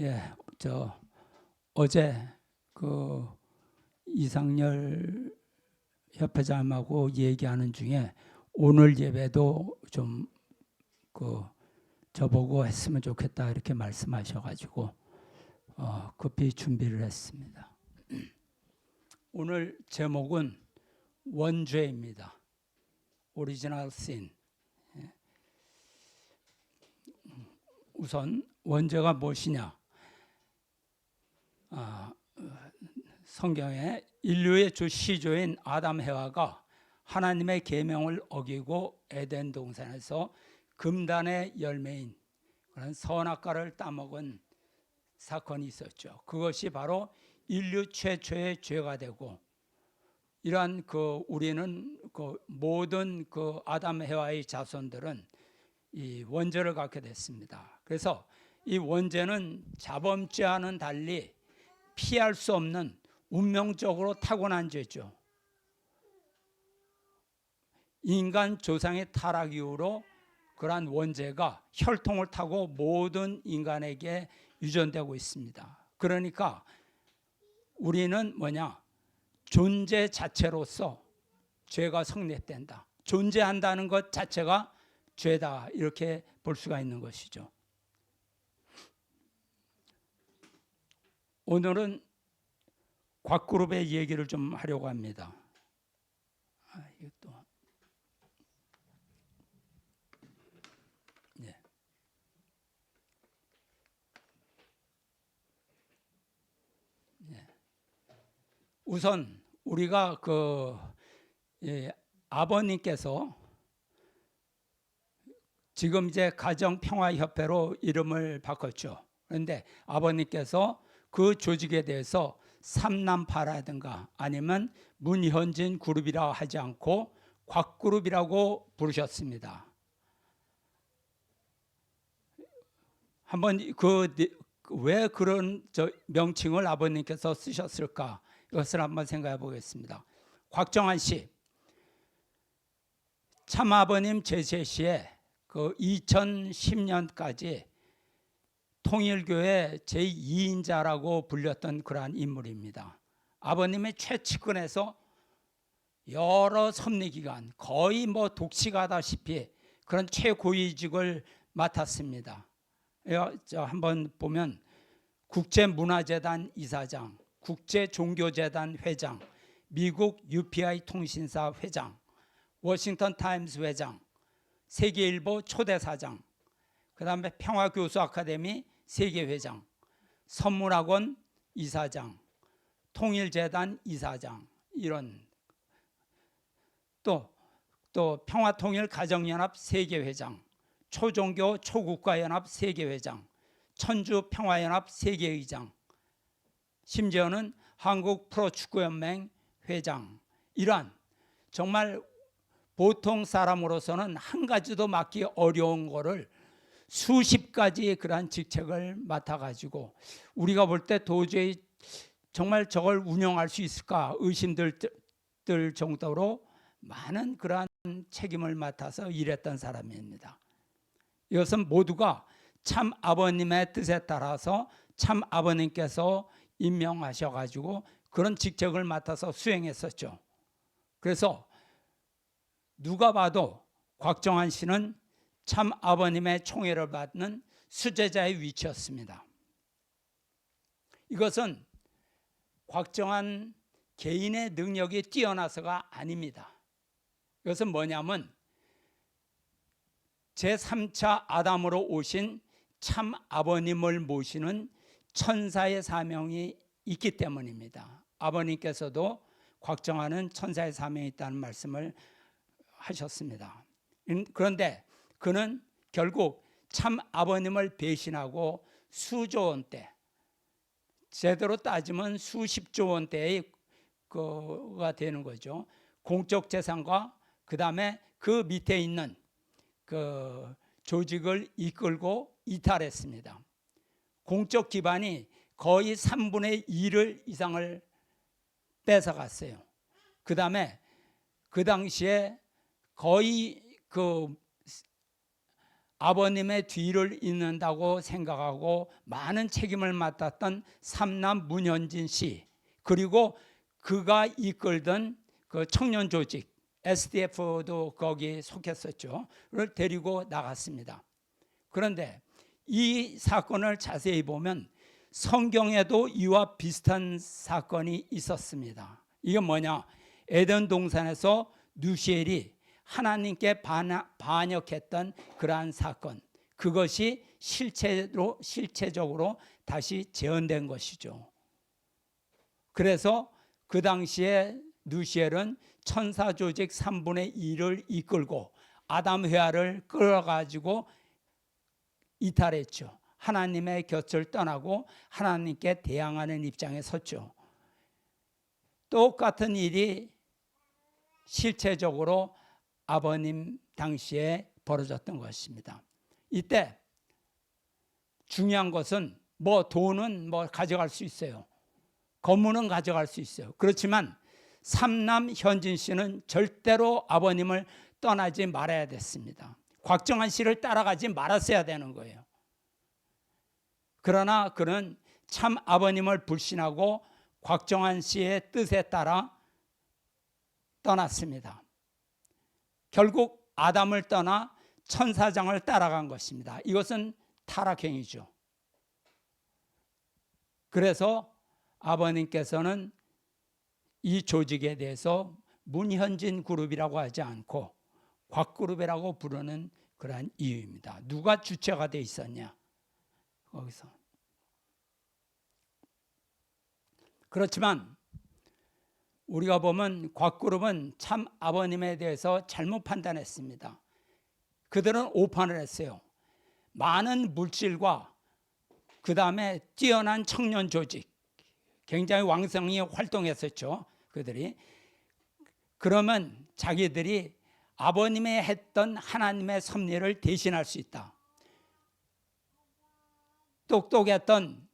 예, 어제 그 이상열 협회장하고 얘기하는 중에 오늘 예배도 좀 저보고 했으면 좋겠다 이렇게 말씀하셔가지고 급히 준비를 했습니다. 오늘 제목은 원죄입니다. 오리지널 신. 우선 원죄가 무엇이냐? 성경에 인류의 주 시조인 아담 해와가 하나님의 계명을 어기고 에덴 동산에서 금단의 열매인 그런 선악과를 따먹은 사건이 있었죠. 그것이 바로 인류 최초의 죄가 되고, 이러한 우리는 모든 아담 해와의 자손들은 이 원죄를 갖게 됐습니다. 그래서 이 원죄는 자범죄와는 달리 피할 수 없는 운명적으로 타고난 죄죠. 인간 조상의 타락 이후로 그러한 원죄가 혈통을 타고 모든 인간에게 유전되고 있습니다. 그러니까 우리는 존재 자체로서 죄가 성립된다. 존재한다는 것 자체가 죄다, 이렇게 볼 수가 있는 것이죠. 오늘은 곽그룹의 얘기를 좀 하려고 합니다. 이것도. 네. 네. 우선 우리가 아버님께서 지금 이제 가정평화협회로 이름을 바꿨죠. 그런데 아버님께서 그 조직에 대해서 삼남파라든가 아니면 문현진 그룹이라 하지 않고 곽그룹이라고 부르셨습니다. 한번 왜 그런 명칭을 아버님께서 쓰셨을까? 이것을 한번 생각해 보겠습니다. 곽정환 씨, 참아버님 제세시에 2010년까지 통일교회 제2인자라고 불렸던 그러한 인물입니다. 아버님의 최측근에서 여러 섭리기관, 거의 독식하다시피 그런 최고위직을 맡았습니다. 한번 보면 국제문화재단 이사장, 국제종교재단 회장, 미국 UPI 통신사 회장, 워싱턴 타임스 회장, 세계일보 초대사장, 그 다음에 평화교수 아카데미 세계회장, 선물학원 이사장, 통일재단 이사장, 이런 또 평화통일가정연합 세계회장, 초종교 초국가연합 세계회장, 천주평화연합 세계의장, 심지어는 한국프로축구연맹 회장, 이러한 정말 보통 사람으로서는 한 가지도 맡기 어려운 거를 수십 가지 그러한 직책을 맡아가지고 우리가 볼 때 도저히 정말 저걸 운영할 수 있을까 의심들 정도로 많은 그러한 책임을 맡아서 일했던 사람입니다. 이것은 모두가 참 아버님의 뜻에 따라서 참 아버님께서 임명하셔가지고 그런 직책을 맡아서 수행했었죠. 그래서 누가 봐도 곽정환 씨는 참 아버님의 총애를 받는 수제자의 위치였습니다. 이것은 곽정환 개인의 능력이 뛰어나서가 아닙니다. 이것은 뭐냐면 제3차 아담으로 오신 참 아버님을 모시는 천사의 사명이 있기 때문입니다. 아버님께서도 곽정환은 천사의 사명이 있다는 말씀을 하셨습니다. 그런데 그는 결국 참 아버님을 배신하고 수조 원대, 제대로 따지면 수십조 원대의 가 되는 거죠. 공적 재산과 그 다음에 그 밑에 있는 조직을 이끌고 이탈했습니다. 공적 기반이 거의 3분의 1 이상을 뺏어갔어요. 그 다음에 그 당시에 거의 아버님의 뒤를 잇는다고 생각하고 많은 책임을 맡았던 삼남 문현진 씨, 그리고 그가 이끌던 그 청년 조직 SDF도 거기 속했었죠.를 데리고 나갔습니다. 그런데 이 사건을 자세히 보면 성경에도 이와 비슷한 사건이 있었습니다. 이게 뭐냐? 에덴 동산에서 누시엘이 하나님께 반역했던 그러한 사건, 그것이 실체적으로 다시 재현된 것이죠. 그래서 그 당시에 누시엘은 천사 조직 3분의 2를 이끌고 아담 회화를 끌어가지고 이탈했죠. 하나님의 곁을 떠나고 하나님께 대항하는 입장에 섰죠. 똑같은 일이 실체적으로 아버님 당시에 벌어졌던 것입니다. 이때 중요한 것은 돈은 가져갈 수 있어요. 건물은 가져갈 수 있어요. 그렇지만 삼남 현진 씨는 절대로 아버님을 떠나지 말아야 됐습니다. 곽정한 씨를 따라가지 말았어야 되는 거예요. 그러나 그는 참 아버님을 불신하고 곽정한 씨의 뜻에 따라 떠났습니다. 결국 아담을 떠나 천사장을 따라간 것입니다. 이것은 타락행위죠. 그래서 아버님께서는 이 조직에 대해서 문현진 그룹이라고 하지 않고 곽그룹이라고 부르는 그러한 이유입니다. 누가 주체가 돼 있었냐? 거기서. 그렇지만 우리가 보면 곽그룹은 참 아버님에 대해서 잘못 판단했습니다. 그들은 오판을 했어요. 많은 물질과 그 다음에 뛰어난 청년 조직, 굉장히 왕성히 활동했었죠. 그들이. 그러면 자기들이 아버님이 했던 하나님의 섭리를 대신할 수 있다. 똑똑했던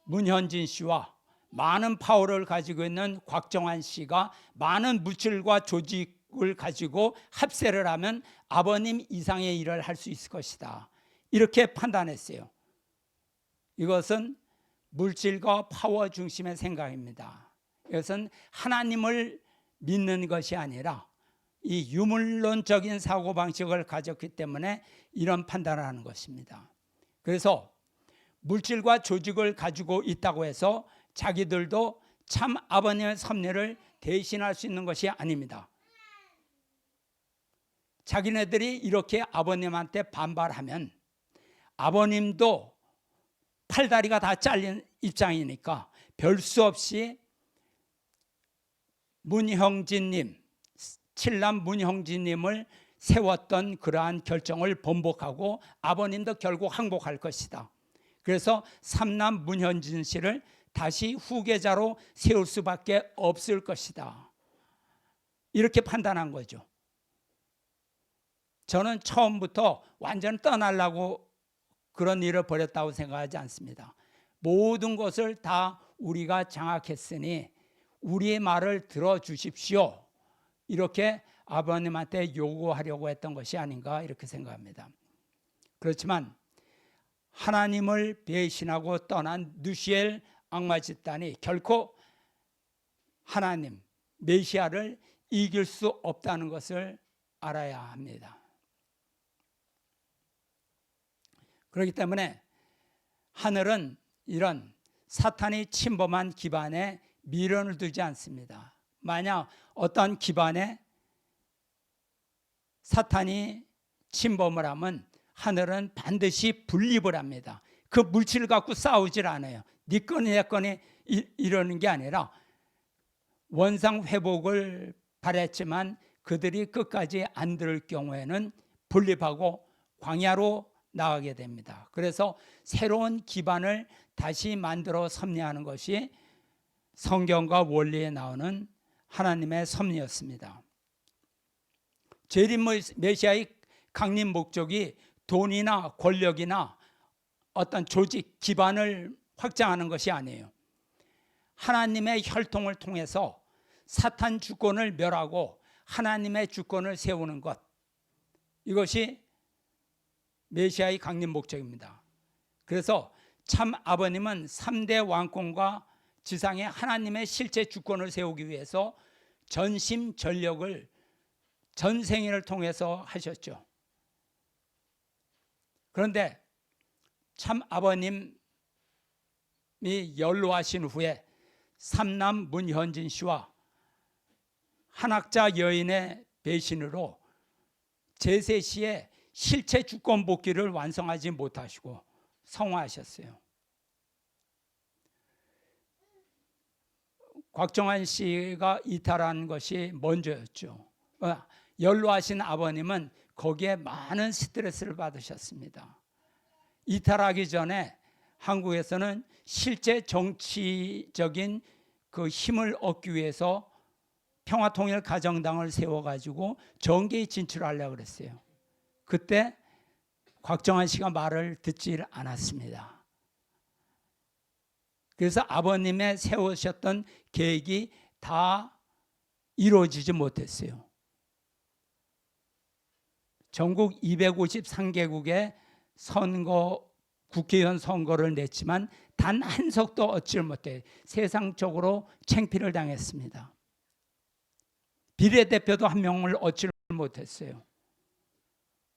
문현진 씨와 많은 파워를 가지고 있는 곽정한 씨가 많은 물질과 조직을 가지고 합세를 하면 아버님 이상의 일을 할 수 있을 것이다. 이렇게 판단했어요. 이것은 물질과 파워 중심의 생각입니다. 이것은 하나님을 믿는 것이 아니라 이 유물론적인 사고방식을 가졌기 때문에 이런 판단을 하는 것입니다. 그래서 물질과 조직을 가지고 있다고 해서 자기들도 참 아버님의 섭리를 대신할 수 있는 것이 아닙니다. 자기네들이 이렇게 아버님한테 반발하면 아버님도 팔다리가 다 잘린 입장이니까 별 수 없이 문형진님, 칠남 문형진님을 세웠던 그러한 결정을 번복하고 아버님도 결국 항복할 것이다. 그래서 삼남 문현진 씨를 다시 후계자로 세울 수밖에 없을 것이다. 이렇게 판단한 거죠. 저는 처음부터 완전 떠나려고 그런 일을 벌였다고 생각하지 않습니다. 모든 것을 다 우리가 장악했으니 우리의 말을 들어주십시오. 이렇게 아버님한테 요구하려고 했던 것이 아닌가 이렇게 생각합니다. 그렇지만 하나님을 배신하고 떠난 누시엘 악마 집단이 결코 하나님, 메시아를 이길 수 없다는 것을 알아야 합니다. 그렇기 때문에 하늘은 이런 사탄이 침범한 기반에 미련을 두지 않습니다. 만약 어떤 기반에 사탄이 침범을 하면 하늘은 반드시 분립을 합니다. 그 물질을 갖고 싸우질 않아요. 네 거니 내 거니 이러는 게 아니라 원상 회복을 바랬지만 그들이 끝까지 안 들을 경우에는 분립하고 광야로 나가게 됩니다. 그래서 새로운 기반을 다시 만들어 섭리하는 것이 성경과 원리에 나오는 하나님의 섭리였습니다. 재림 메시아의 강림 목적이 돈이나 권력이나 어떤 조직 기반을 확장하는 것이 아니에요. 하나님의 혈통을 통해서 사탄 주권을 멸하고 하나님의 주권을 세우는 것, 이것이 메시아의 강림 목적입니다. 그래서 참 아버님은 3대 왕권과 지상에 하나님의 실제 주권을 세우기 위해서 전심전력을 전생애를 통해서 하셨죠. 그런데 참 아버님이 연로하신 후에 삼남 문현진 씨와 한학자 여인의 배신으로 제세 시에 실체 주권 복귀를 완성하지 못하시고 성화하셨어요. 곽정환 씨가 이탈한 것이 먼저였죠. 연로하신 아버님은 거기에 많은 스트레스를 받으셨습니다. 이탈하기 전에 한국에서는 실제 정치적인 그 힘을 얻기 위해서 평화통일가정당을 세워가지고 정계에 진출하려고 그랬어요. 그때 곽정환 씨가 말을 듣지 않았습니다. 그래서 아버님의 세우셨던 계획이 다 이루어지지 못했어요. 전국 253개국의 국회의원 선거를 냈지만 단 한 석도 얻지를 못해 세상적으로 창피를 당했습니다. 비례대표도 한 명을 얻지를 못했어요.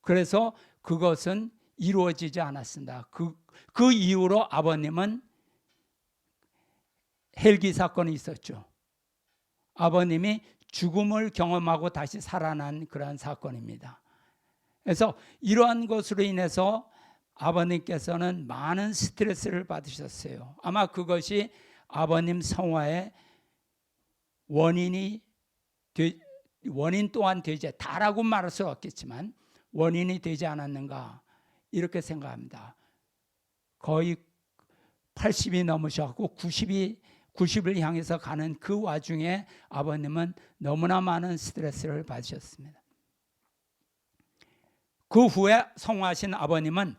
그래서 그것은 이루어지지 않았습니다. 그 이후로 아버님은 헬기 사건이 있었죠. 아버님이 죽음을 경험하고 다시 살아난 그러한 사건입니다. 그래서 이러한 것으로 인해서 아버님께서는 많은 스트레스를 받으셨어요. 아마 그것이 아버님 성화의 원인 또한 되지, 다라고 말할 수 없겠지만 원인이 되지 않았는가 이렇게 생각합니다. 거의 80이 넘으셨고 90을 향해서 가는 그 와중에 아버님은 너무나 많은 스트레스를 받으셨습니다. 그 후에 성화하신 아버님은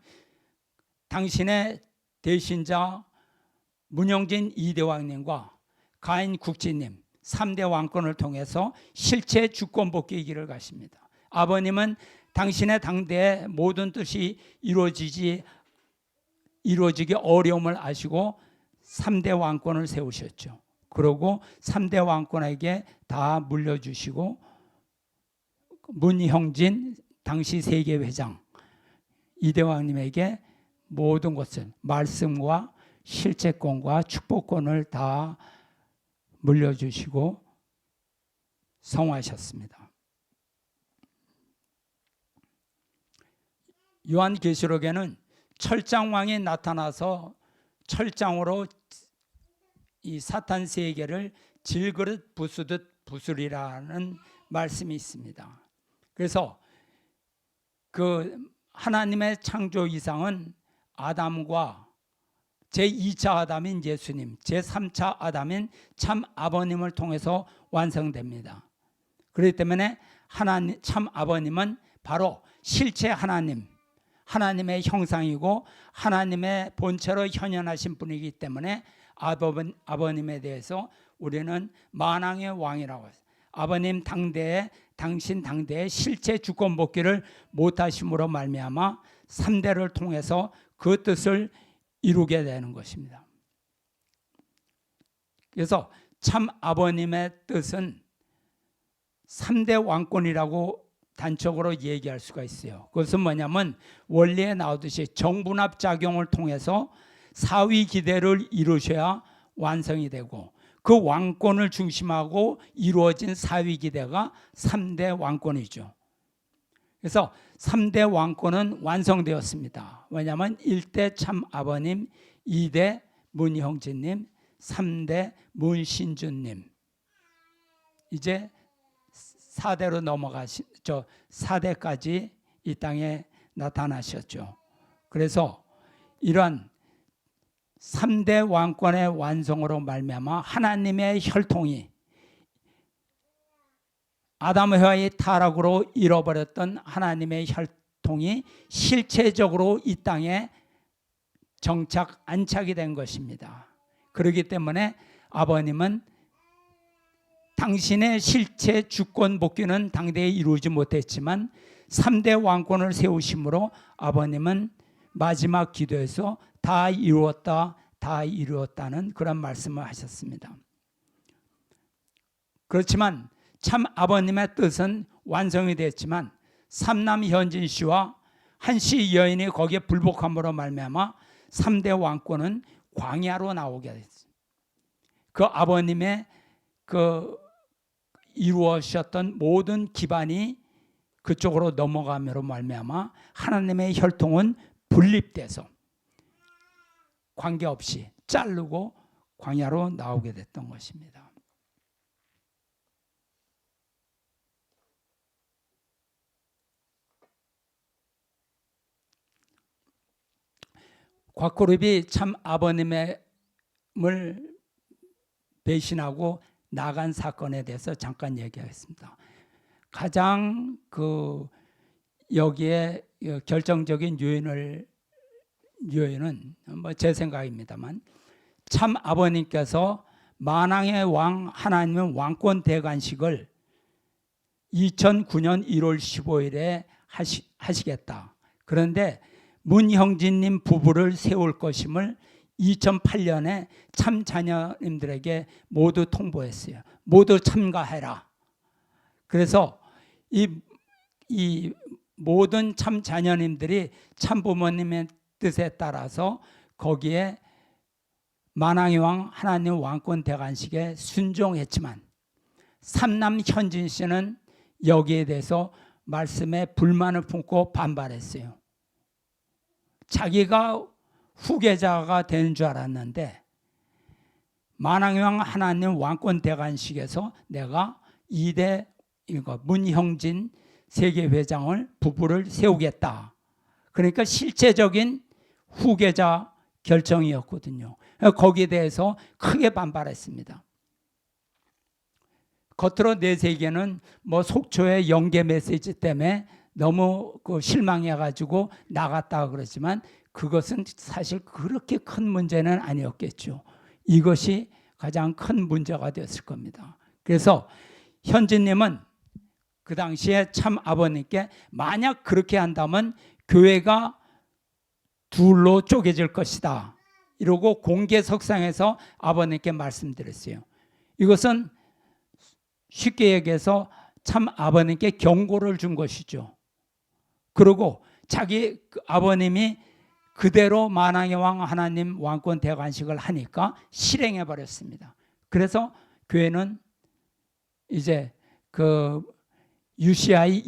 당신의 대신자 문영진 2대 왕님과 가인 국진님 3대 왕권을 통해서 실체 주권 복귀의 길을 가십니다. 아버님은 당신의 당대의 모든 뜻이 이루어지기 어려움을 아시고 3대 왕권을 세우셨죠. 그러고 3대 왕권에게 다 물려주시고 문형진 당시 세계회장 이대왕님에게 모든 것을 말씀과 실체권과 축복권을 다 물려주시고 성화하셨습니다. 요한계시록에는 철장왕이 나타나서 철장으로 이 사탄 세계를 질그릇 부수듯 부수리라는 말씀이 있습니다. 그래서 그 하나님의 창조 이상은 아담과 제2차 아담인 예수님, 제3차 아담인 참 아버님을 통해서 완성됩니다. 그렇기 때문에 하나님, 참 아버님은 바로 실체 하나님, 하나님의 형상이고 하나님의 본체로 현현하신 분이기 때문에 아버님에 대해서 우리는 만왕의 왕이라고 해요. 아버님 당대에 당신 당대에 실체 주권 복귀를 못하심으로 말미암아 3대를 통해서 그 뜻을 이루게 되는 것입니다. 그래서 참 아버님의 뜻은 3대 왕권이라고 단적으로 얘기할 수가 있어요. 그것은 뭐냐면 원리에 나오듯이 정분합 작용을 통해서 사위 기대를 이루셔야 완성이 되고 그 왕권을 중심하고 이루어진 사위 기대가 3대 왕권이죠. 그래서 3대 왕권은 완성되었습니다. 왜냐하면 1대 참 아버님, 2대 문형진님, 3대 문신주님, 이제 4대로 넘어가시죠. 4대까지 이 땅에 나타나셨죠. 그래서 이런 3대 왕권의 완성으로 말미암아 하나님의 혈통이 아담 해와의 타락으로 잃어버렸던 하나님의 혈통이 실체적으로 이 땅에 안착이 된 것입니다. 그렇기 때문에 아버님은 당신의 실체 주권 복귀는 당대에 이루지 못했지만 3대 왕권을 세우심으로 아버님은 마지막 기도에서 다 이루었다, 다 이루었다는 그런 말씀을 하셨습니다. 그렇지만 참 아버님의 뜻은 완성이 됐지만 삼남 현진 씨와 한씨 여인이 거기에 불복함으로 말미암아 3대 왕권은 광야로 나오게 됐어요. 그 아버님의 그 이루어졌던 모든 기반이 그쪽으로 넘어감으로 말미암아 하나님의 혈통은 분립돼서 관계없이 자르고 광야로 나오게 됐던 것입니다. 곽고립이 참 아버님을 배신하고 나간 사건에 대해서 잠깐 얘기하겠습니다. 가장 여기에 결정적인 요인은 뭐 제 생각입니다만 참 아버님께서 만왕의 왕 하나님의 왕권 대관식을 2009년 1월 15일에 하시겠다. 그런데 문형진님 부부를 세울 것임을 2008년에 참 자녀님들에게 모두 통보했어요. 모두 참가해라. 그래서 이 모든 참 자녀님들이 참 부모님의 뜻에 따라서 거기에 만왕의 왕 하나님 왕권 대관식에 순종했지만 삼남 현진 씨는 여기에 대해서 말씀에 불만을 품고 반발했어요. 자기가 후계자가 되는 줄 알았는데 만왕의 왕 하나님 왕권 대관식에서 내가 2대 문형진 세계회장을 부부를 세우겠다. 그러니까 실제적인 후계자 결정이었거든요. 거기에 대해서 크게 반발했습니다. 겉으로 내세계는 뭐 속초의 연계 메시지 때문에 너무 실망해가지고 나갔다 그러지만 그것은 사실 그렇게 큰 문제는 아니었겠죠. 이것이 가장 큰 문제가 되었을 겁니다. 그래서 현진님은 그 당시에 참 아버님께 만약 그렇게 한다면 교회가 둘로 쪼개질 것이다. 이러고 공개석상에서 아버님께 말씀드렸어요. 이것은 쉽게 얘기해서 참 아버님께 경고를 준 것이죠. 그리고 자기 아버님이 그대로 만왕의 왕 하나님 왕권 대관식을 하니까 실행해 버렸습니다. 그래서 교회는 이제 UCI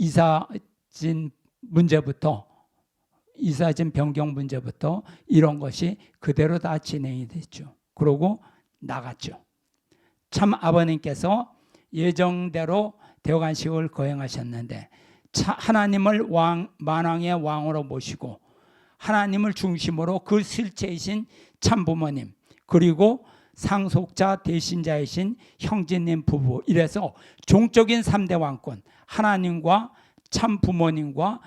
이사진 변경 문제부터 이런 것이 그대로 다 진행이 됐죠. 그러고 나갔죠. 참 아버님께서 예정대로 대관식을 거행하셨는데 하나님을 만왕의 왕으로 모시고 하나님을 중심으로 그 실체이신 참부모님 그리고 상속자 대신자이신 형제님 부부 이래서 종적인 3대 왕권 하나님과 참부모님과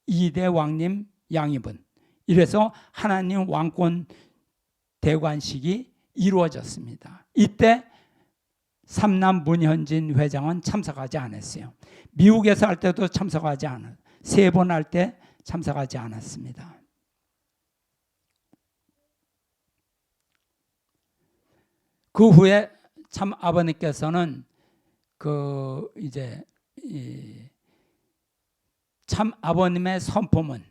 2대 왕님 양이분 이래서 하나님 왕권 대관식이 이루어졌습니다. 이때 삼남 문현진 회장은 참석하지 않았어요. 미국에서 할 때도 참석하지 않았어요. 3번 할 때 참석하지 않았습니다. 그 후에 참 아버님께서는 참 아버님의 선포문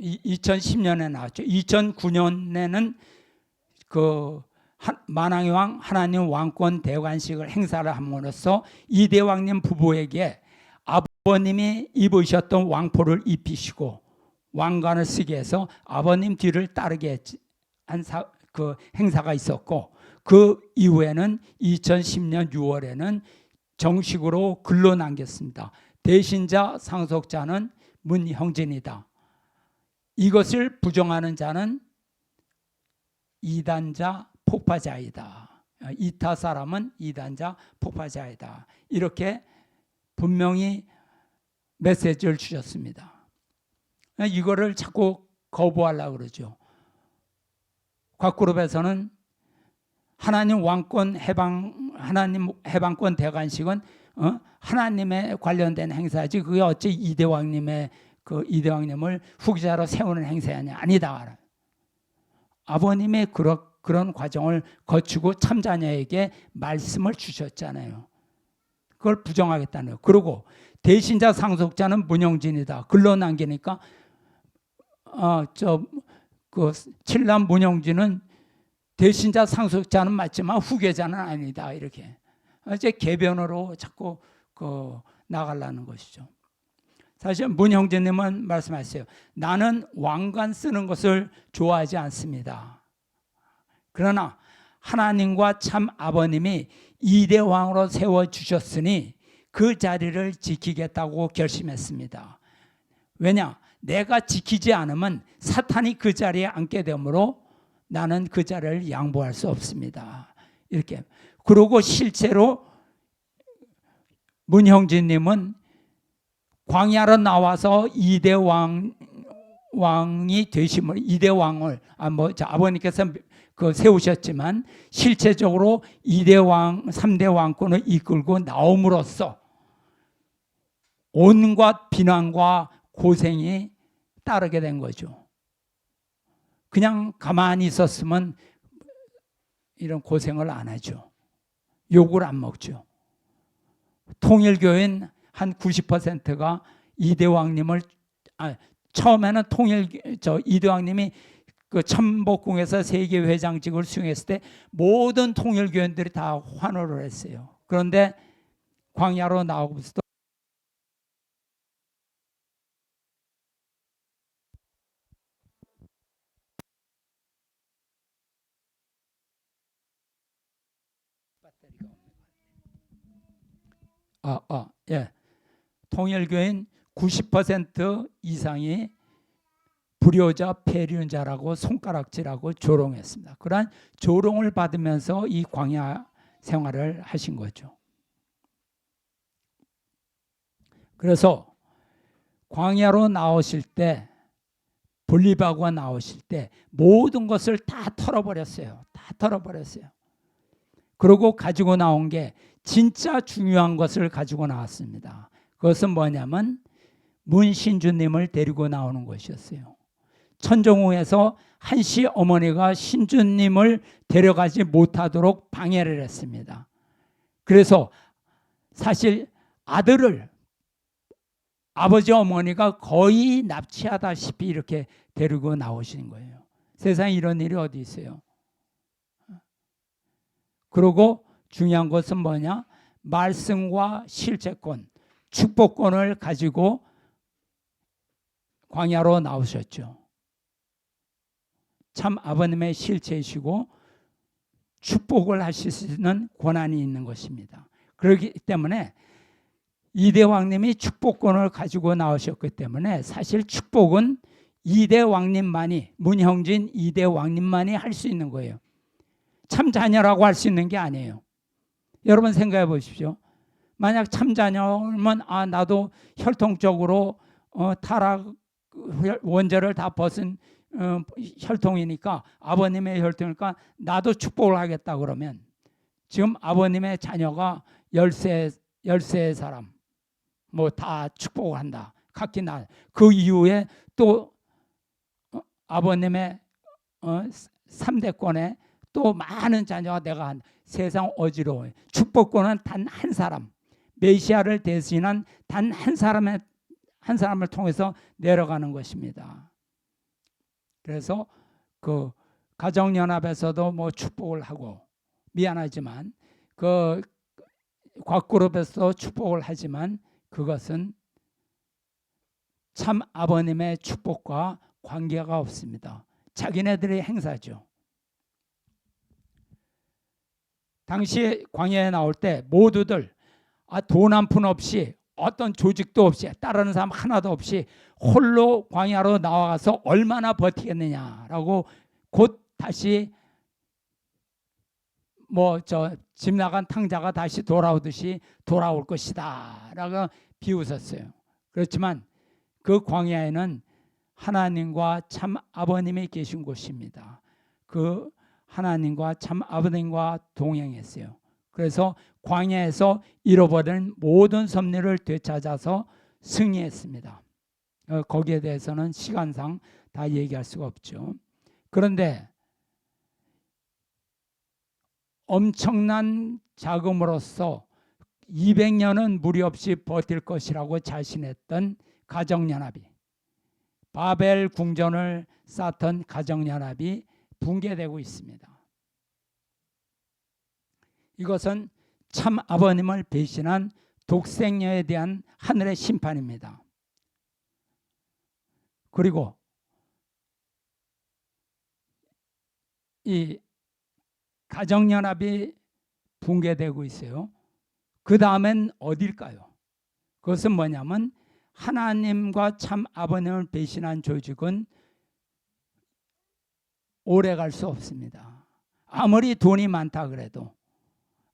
2010년에 나왔죠. 2009년에는 만왕의 왕 하나님 왕권 대관식을 행사를 함으로써 이대왕님 부부에게 아버님이 입으셨던 왕포를 입히시고 왕관을 쓰게 해서 아버님 뒤를 따르게 한 행사가 있었고 그 이후에는 2010년 6월에는 정식으로 글로 남겼습니다. 대신자 상속자는 문형진이다. 이것을 부정하는 자는 이단자 폭파자이다. 이타 사람은 이단자 폭파자이다. 이렇게 분명히 메시지를 주셨습니다. 이거를 자꾸 거부하려고 그러죠. 곽그룹에서는 하나님 해방권 대관식은 하나님에 관련된 행사지 그게 어찌 이대왕님의 그 이대왕님을 후계자로 세우는 행사냐? 아니다. 아버님의 그런 과정을 거치고 참자녀에게 말씀을 주셨잖아요. 그걸 부정하겠다는 거예요. 그리고 대신자 상속자는 문영진이다. 글로 남기니까 그 칠남 문영진은 대신자 상속자는 맞지만 후계자는 아니다. 이렇게 이제 개변으로 자꾸 나가려는 것이죠. 사실 문형진님은 말씀하세요. 나는 왕관 쓰는 것을 좋아하지 않습니다. 그러나 하나님과 참 아버님이 이대 왕으로 세워주셨으니 그 자리를 지키겠다고 결심했습니다. 왜냐? 내가 지키지 않으면 사탄이 그 자리에 앉게 되므로 나는 그 자리를 양보할 수 없습니다. 이렇게. 그리고 실제로 문형진님은 광야로 나와서 이대 왕이 되심을 이대 왕을 아버님께서 세우셨지만 실제적으로 이대 왕, 3대 왕권을 이끌고 나옴으로써 온갖 비난과 고생이 따르게 된 거죠. 그냥 가만히 있었으면 이런 고생을 안 하죠. 욕을 안 먹죠. 통일교인 한 90%가 이대왕님을 처음에는 이대왕님이 그 천복궁에서 세계 회장직을 수행했을 때 모든 통일교인들이 다 환호를 했어요. 그런데 광야로 나오고서도 예. 통일교인 90% 이상이 불효자, 폐륜자라고 손가락질하고 조롱했습니다. 그러한 조롱을 받으면서 이 광야 생활을 하신 거죠. 그래서 광야로 나오실 때, 볼리바구가 나오실 때 모든 것을 다 털어버렸어요. 다 털어버렸어요. 그리고 가지고 나온 게 진짜 중요한 것을 가지고 나왔습니다. 그것은 뭐냐면 문신주님을 데리고 나오는 것이었어요. 천정궁에서 한시 어머니가 신주님을 데려가지 못하도록 방해를 했습니다. 그래서 사실 아들을 아버지 어머니가 거의 납치하다시피 이렇게 데리고 나오신 거예요. 세상에 이런 일이 어디 있어요? 그리고 중요한 것은 뭐냐? 말씀과 실제권, 축복권을 가지고 광야로 나오셨죠. 참 아버님의 실체이시고 축복을 하실 수 있는 권한이 있는 것입니다. 그렇기 때문에 이대 왕님이 축복권을 가지고 나오셨기 때문에 사실 축복은 이대 왕님만이, 문형진 이대 왕님만이 할 수 있는 거예요. 참 자녀라고 할 수 있는 게 아니에요. 여러분 생각해 보십시오. 만약 참 자녀면 나도 혈통적으로 타락 원죄를 다 벗은 혈통이니까 아버님의 혈통이니까 나도 축복을 하겠다 그러면 지금 아버님의 자녀가 10세의 사람 뭐 다 축복을 한다. 각기 그 이후에 또 아버님의 3대권에 또 많은 자녀가 내가 한 세상 어지러워요. 축복권은 단 한 사람, 메시아를 대신한 단 한 사람을 통해서 내려가는 것입니다. 그래서 그 가정연합에서도 뭐 축복을 하고 미안하지만 그 곽그룹에서도 축복을 하지만 그것은 참 아버님의 축복과 관계가 없습니다. 자기네들의 행사죠. 당시 광야에 나올 때 모두들 돈 한 푼 없이 어떤 조직도 없이 따르는 사람 하나도 없이 홀로 광야로 나와서 얼마나 버티겠느냐라고 곧 다시 집 나간 탕자가 다시 돌아오듯이 돌아올 것이다 라고 비웃었어요. 그렇지만 그 광야에는 하나님과 참 아버님이 계신 곳입니다. 그 하나님과 참 아버님과 동행했어요. 그래서 광야에서 잃어버린 모든 섭리를 되찾아서 승리했습니다. 거기에 대해서는 시간상 다 얘기할 수가 없죠. 그런데 엄청난 자금으로서 200년은 무리 없이 버틸 것이라고 자신했던 가정연합이, 바벨 궁전을 쌓던 가정연합이 붕괴되고 있습니다. 이것은 참 아버님을 배신한 독생녀에 대한 하늘의 심판입니다. 그리고 이 가정연합이 붕괴되고 있어요. 그 다음엔 어딜까요? 그것은 뭐냐면 하나님과 참 아버님을 배신한 조직은 오래 갈 수 없습니다. 아무리 돈이 많다 그래도,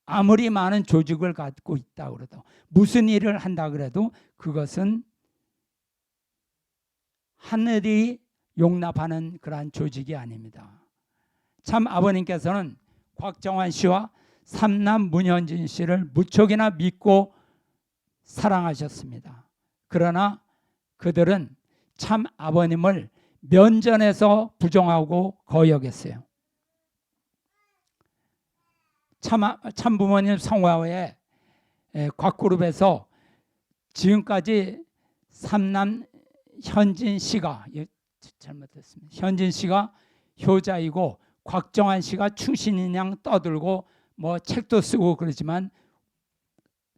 아무리 많은 조직을 갖고 있다 그래도, 무슨 일을 한다 그래도 그것은 하늘이 용납하는 그러한 조직이 아닙니다. 참 아버님께서는 곽정환 씨와 삼남 문현진 씨를 무척이나 믿고 사랑하셨습니다. 그러나 그들은 참 아버님을 면전에서 부정하고 거역했어요. 참 부모님 성화에 곽그룹에서 지금까지 삼남 현진 씨가, 잘못했습니다. 현진 씨가 효자이고 곽정환 씨가 충신인 양 떠들고 뭐 책도 쓰고 그러지만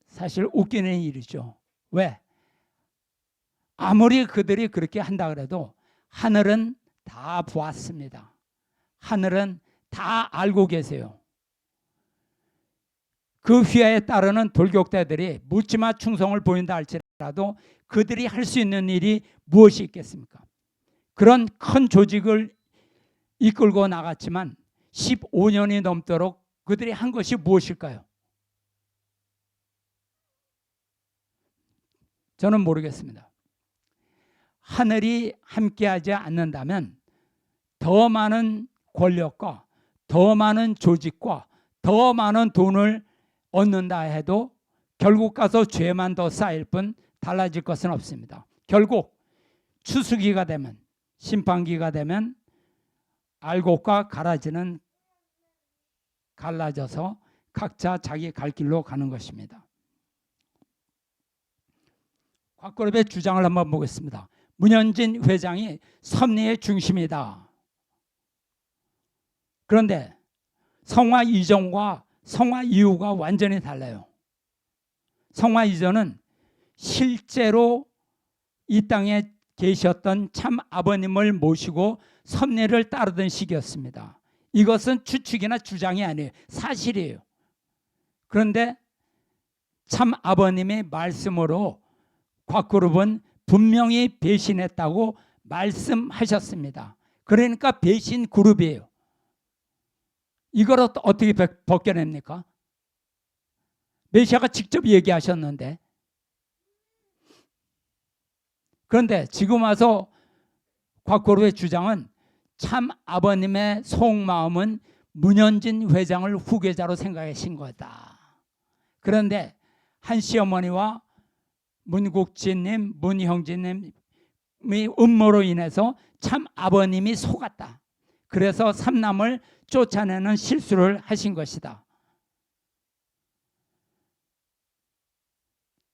사실 웃기는 일이죠. 왜? 아무리 그들이 그렇게 한다 그래도 하늘은 다 보았습니다. 하늘은 다 알고 계세요. 그 휘하에 따르는 돌격대들이 묻지마 충성을 보인다 할지라도 그들이 할 수 있는 일이 무엇이 있겠습니까? 그런 큰 조직을 이끌고 나갔지만 15년이 넘도록 그들이 한 것이 무엇일까요? 저는 모르겠습니다. 하늘이 함께하지 않는다면 더 많은 권력과 더 많은 조직과 더 많은 돈을 얻는다 해도 결국 가서 죄만 더 쌓일 뿐 달라질 것은 없습니다. 결국 추수기가 되면, 심판기가 되면 알곡과 가라지는 갈라져서 각자 자기 갈 길로 가는 것입니다. 곽그룹의 주장을 한번 보겠습니다. 문현진 회장이 섭리의 중심이다. 그런데 성화 이전과 성화 이후가 완전히 달라요. 성화 이전은 실제로 이 땅에 계셨던 참 아버님을 모시고 섭리를 따르던 시기였습니다. 이것은 추측이나 주장이 아니에요. 사실이에요. 그런데 참 아버님의 말씀으로 곽그룹은 분명히 배신했다고 말씀하셨습니다. 그러니까 배신 그룹이에요. 이걸 어떻게 벗겨냅니까? 메시아가 직접 얘기하셨는데. 그런데 지금 와서 곽그룹의 주장은 참 아버님의 속마음은 문현진 회장을 후계자로 생각하신 거다. 그런데 한 시어머니와 문국진님, 문형진님의 음모로 인해서 참 아버님이 속았다. 그래서 삼남을 쫓아내는 실수를 하신 것이다.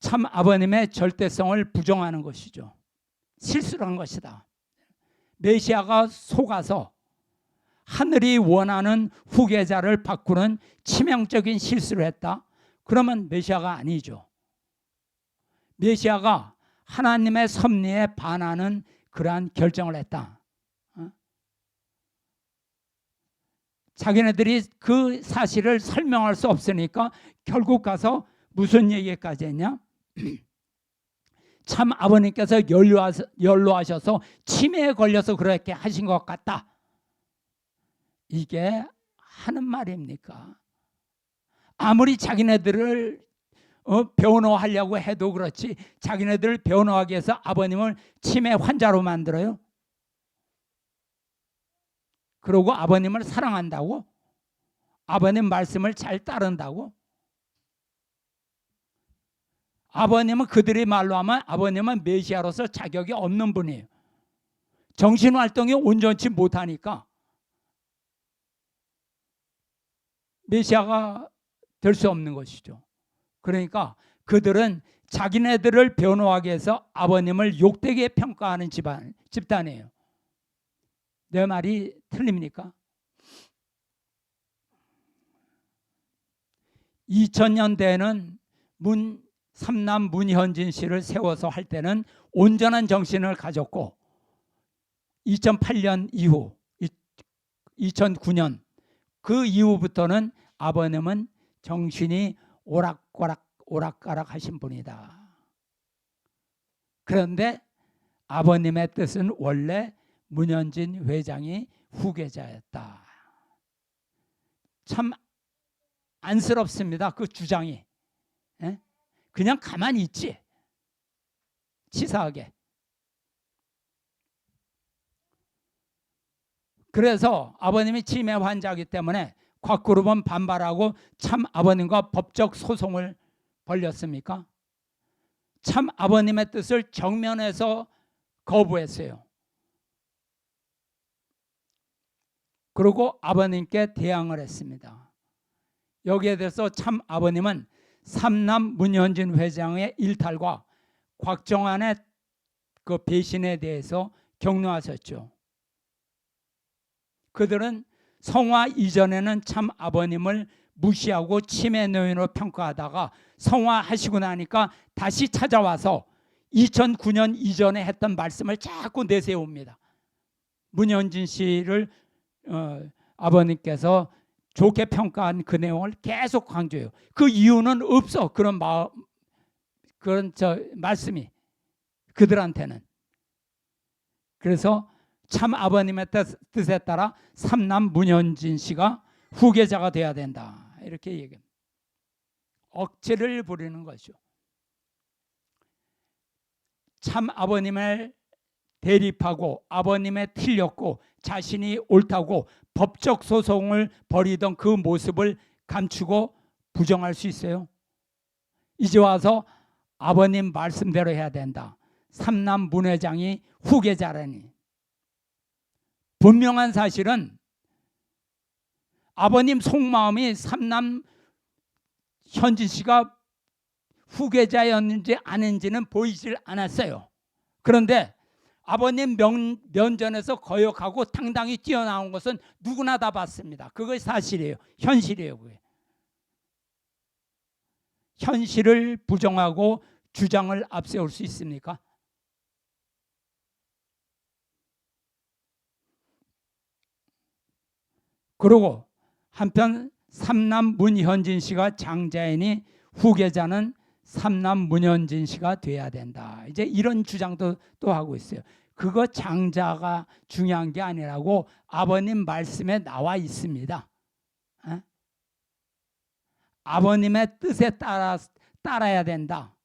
참 아버님의 절대성을 부정하는 것이죠. 실수를 한 것이다. 메시아가 속아서 하늘이 원하는 후계자를 바꾸는 치명적인 실수를 했다. 그러면 메시아가 아니죠. 메시아가 하나님의 섭리에 반하는 그러한 결정을 했다. 자기네들이 그 사실을 설명할 수 없으니까 결국 가서 무슨 얘기까지 했냐? 참 아버님께서 연로하셔서 치매에 걸려서 그렇게 하신 것 같다. 이게 하는 말입니까? 아무리 자기네들을 변호하려고 해도 그렇지 자기네들을 변호하기 위해서 아버님을 치매 환자로 만들어요? 그러고 아버님을 사랑한다고? 아버님 말씀을 잘 따른다고? 아버님은 그들의 말로 하면 아버님은 메시아로서 자격이 없는 분이에요. 정신활동이 온전치 못하니까 메시아가 될 수 없는 것이죠. 그러니까 그들은 자기네들을 변호하기 위해서 아버님을 욕되게 평가하는 집단이에요. 내 말이 틀립니까? 2000년대에는 삼남 문현진 씨를 세워서 할 때는 온전한 정신을 가졌고 2008년 이후 2009년 그 이후부터는 아버님은 정신이 오락가락 하신 분이다. 그런데 아버님의 뜻은 원래 문현진 회장이 후계자였다. 참 안쓰럽습니다. 그 주장이. 그냥 가만히 있지. 치사하게. 그래서 아버님이 치매 환자이기 때문에 곽그룹은 반발하고 참 아버님과 법적 소송을 벌였습니까? 참 아버님의 뜻을 정면에서 거부했어요. 그리고 아버님께 대항을 했습니다. 여기에 대해서 참 아버님은 삼남 문현진 회장의 일탈과 곽정환의 그 배신에 대해서 격려하셨죠. 그들은 성화 이전에는 참 아버님을 무시하고 치매 노인으로 평가하다가 성화하시고 나니까 다시 찾아와서 2009년 이전에 했던 말씀을 자꾸 내세웁니다. 문현진 씨를 아버님께서 좋게 평가한 그 내용을 계속 강조해요. 그 이유는 없어. 그런 말씀이 그들한테는. 그래서 참 아버님의 뜻에 따라 삼남 문현진 씨가 후계자가 돼야 된다. 이렇게 얘기합니다. 억지를 부리는 것이죠. 참 아버님을 대립하고 아버님의 틀렸고 자신이 옳다고 법적 소송을 벌이던 그 모습을 감추고 부정할 수 있어요? 이제 와서 아버님 말씀대로 해야 된다. 삼남 문 회장이 후계자라니. 분명한 사실은 아버님 속마음이 삼남 현진 씨가 후계자였는지 아닌지는 보이질 않았어요. 그런데 아버님 면전에서 거역하고 당당히 뛰어나온 것은 누구나 다 봤습니다. 그것이 사실이에요. 현실이에요. 그게. 현실을 부정하고 주장을 앞세울 수 있습니까? 그리고 한편 삼남 문현진 씨가 장자이니 후계자는 삼남 문현진 씨가 돼야 된다. 이제 이런 주장도 또 하고 있어요. 그거 장자가 중요한 게 아니라고 아버님 말씀에 나와 있습니다. 아버님의 뜻에 따라야 된다.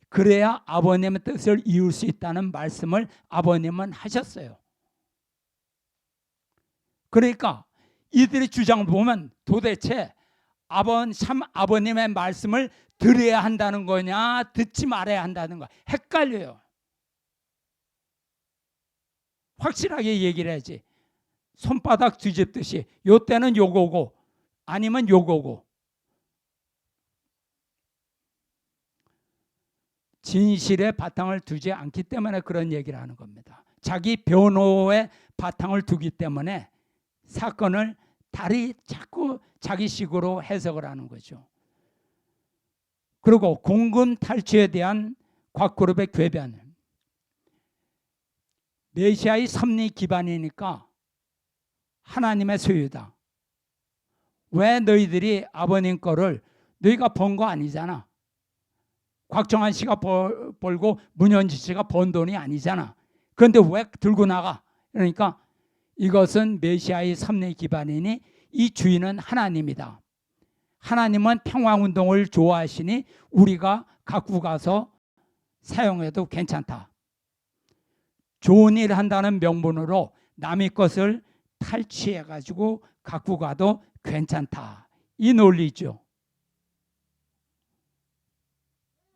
그래야 아버님의 뜻을 이룰 수 있다는 말씀을 아버님은 하셨어요. 그러니까 이들의 주장을 보면 도대체 참 아버님의 말씀을 들어야 한다는 거냐 듣지 말아야 한다는 거야. 헷갈려요. 확실하게 얘기를 해야지. 손바닥 뒤집듯이 요때는 요거고 아니면 요거고. 진실의 바탕을 두지 않기 때문에 그런 얘기를 하는 겁니다. 자기 변호의 바탕을 두기 때문에 사건을 자꾸 자기식으로 해석을 하는 거죠. 그리고 공금 탈취에 대한 곽그룹의 궤변. 메시아의 섭리 기반이니까 하나님의 소유다. 왜 너희들이 아버님 거를 너희가 번 거 아니잖아. 곽정환 씨가 벌고 문현진 씨가 번 돈이 아니잖아. 그런데 왜 들고 나가? 그러니까 이것은 메시아의 섭리 기반이니 이 주인은 하나님이다. 하나님은 평화운동을 좋아하시니 우리가 갖고 가서 사용해도 괜찮다. 좋은 일 한다는 명분으로 남의 것을 탈취해가지고 갖고 가도 괜찮다. 이 논리죠.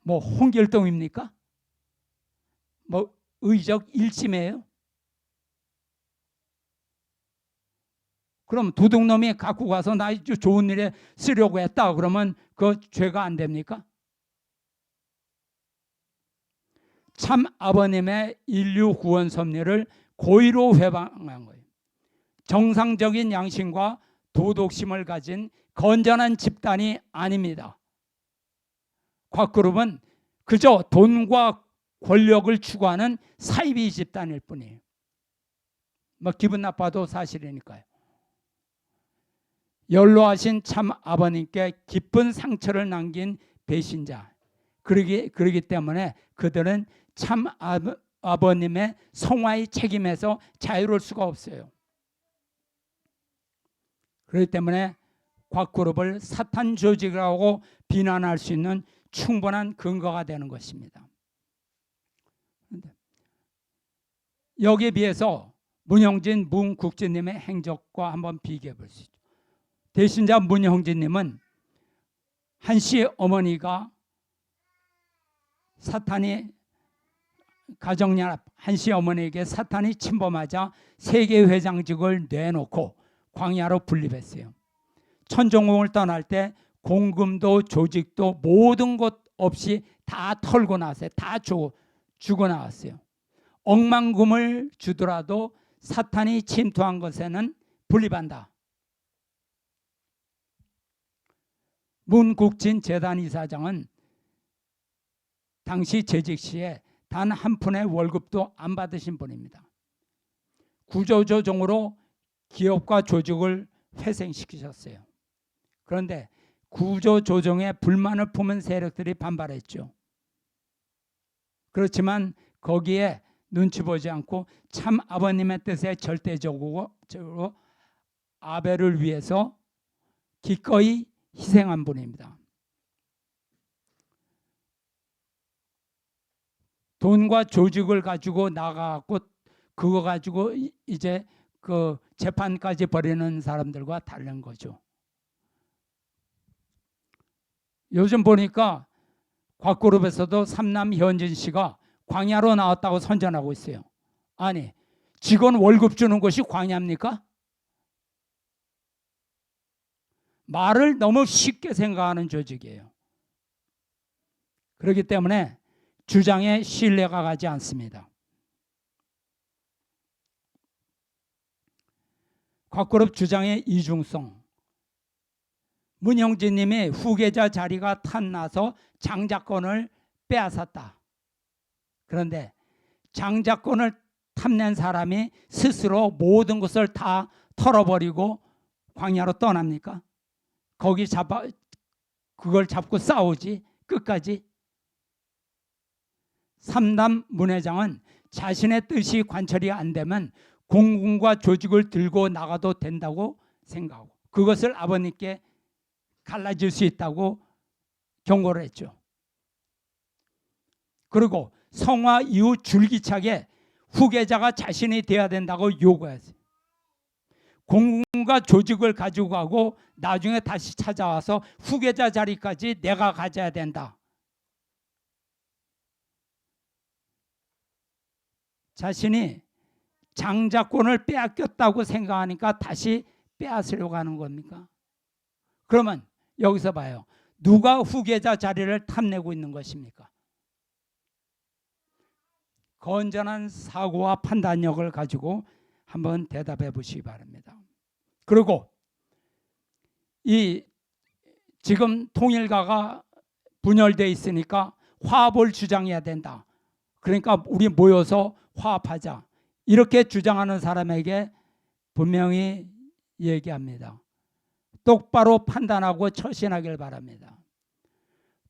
뭐 홍길동입니까? 뭐 의적 일심이에요? 그럼 도둑놈이 갖고 가서 나 좋은 일에 쓰려고 했다 그러면 그 죄가 안 됩니까? 참 아버님의 인류 구원 섭리를 고의로 회방한 거예요. 정상적인 양심과 도덕심을 가진 건전한 집단이 아닙니다. 곽그룹은 그저 돈과 권력을 추구하는 사이비 집단일 뿐이에요. 뭐 기분 나빠도 사실이니까요. 연로하신 참 아버님께 깊은 상처를 남긴 배신자. 그러기 때문에 그들은 참 아버님의 성화의 책임에서 자유로울 수가 없어요. 그렇기 때문에 곽그룹을 사탄 조직이라고 비난할 수 있는 충분한 근거가 되는 것입니다. 여기에 비해서 문형진, 문국진님의 행적과 한번 비교해 볼 수 있죠. 대신자 문형진님은 한씨 어머니가 사탄이 가정연합 한씨 어머니에게 사탄이 침범하자 세계회장직을 내놓고 광야로 분립했어요. 천정궁을 떠날 때 공금도 조직도 모든 것 없이 다 털고 나왔어요. 다 주고 나왔어요. 억만금을 주더라도 사탄이 침투한 것에는 분립한다. 문국진 재단 이사장은 당시 재직 시에 단 한 푼의 월급도 안 받으신 분입니다. 구조조정으로 기업과 조직을 회생시키셨어요. 그런데 구조조정에 불만을 품은 세력들이 반발했죠. 그렇지만 거기에 눈치 보지 않고 참 아버님의 뜻에 절대적으로 아베를 위해서 기꺼이 희생한 분입니다. 돈과 조직을 가지고 나가고 그거 가지고 이제 그 재판까지 벌이는 사람들과 다른 거죠. 요즘 보니까 곽그룹에서도 삼남 현진 씨가 광야로 나왔다고 선전하고 있어요. 아니, 직원 월급 주는 것이 광야입니까? 말을 너무 쉽게 생각하는 조직이에요. 그렇기 때문에 주장에 신뢰가 가지 않습니다. 곽그룹 주장의 이중성. 문형진 님이 후계자 자리가 탐나서 장자권을 빼앗았다. 그런데 장자권을 탐낸 사람이 스스로 모든 것을 다 털어버리고 광야로 떠납니까? 그걸 잡고 싸우지 끝까지. 삼남 문회장은 자신의 뜻이 관철이 안 되면 공군과 조직을 들고 나가도 된다고 생각하고 그것을 아버님께 갈라질 수 있다고 경고를 했죠. 그리고 성화 이후 줄기차게 후계자가 자신이 돼야 된다고 요구했어요. 공군과 조직을 가지고 가고 나중에 다시 찾아와서 후계자 자리까지 내가 가져야 된다. 자신이 장자권을 빼앗겼다고 생각하니까 다시 빼앗으려고 하는 겁니까? 그러면 여기서 봐요. 누가 후계자 자리를 탐내고 있는 것입니까? 건전한 사고와 판단력을 가지고 한번 대답해 보시기 바랍니다. 그리고 이 지금 통일가가 분열되어 있으니까 화합을 주장해야 된다. 그러니까 우리 모여서 화합하자. 이렇게 주장하는 사람에게 분명히 얘기합니다. 똑바로 판단하고 처신하길 바랍니다.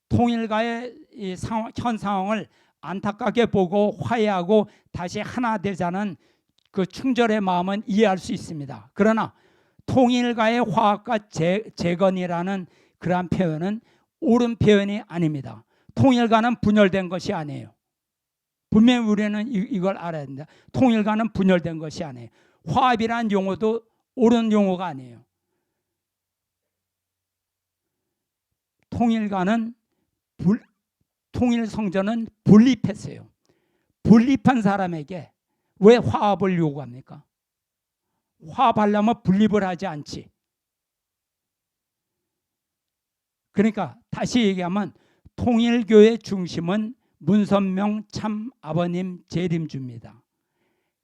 통일가의 이 현 상황을 안타깝게 보고 화해하고 다시 하나 되자는 그 충절의 마음은 이해할 수 있습니다. 그러나 통일가의 화합과 재건이라는 그러한 표현은 옳은 표현이 아닙니다. 통일가는 분열된 것이 아니에요. 분명히 우리는 이걸 알아야 된다. 통일가는 분열된 것이 아니에요. 화합이라는 용어도 옳은 용어가 아니에요. 통일 성전은 분립했어요. 분립한 사람에게 왜 화합을 요구합니까? 화합하려면 분립을 하지 않지. 그러니까 다시 얘기하면 통일교의 중심은 문선명 참 아버님 재림주입니다.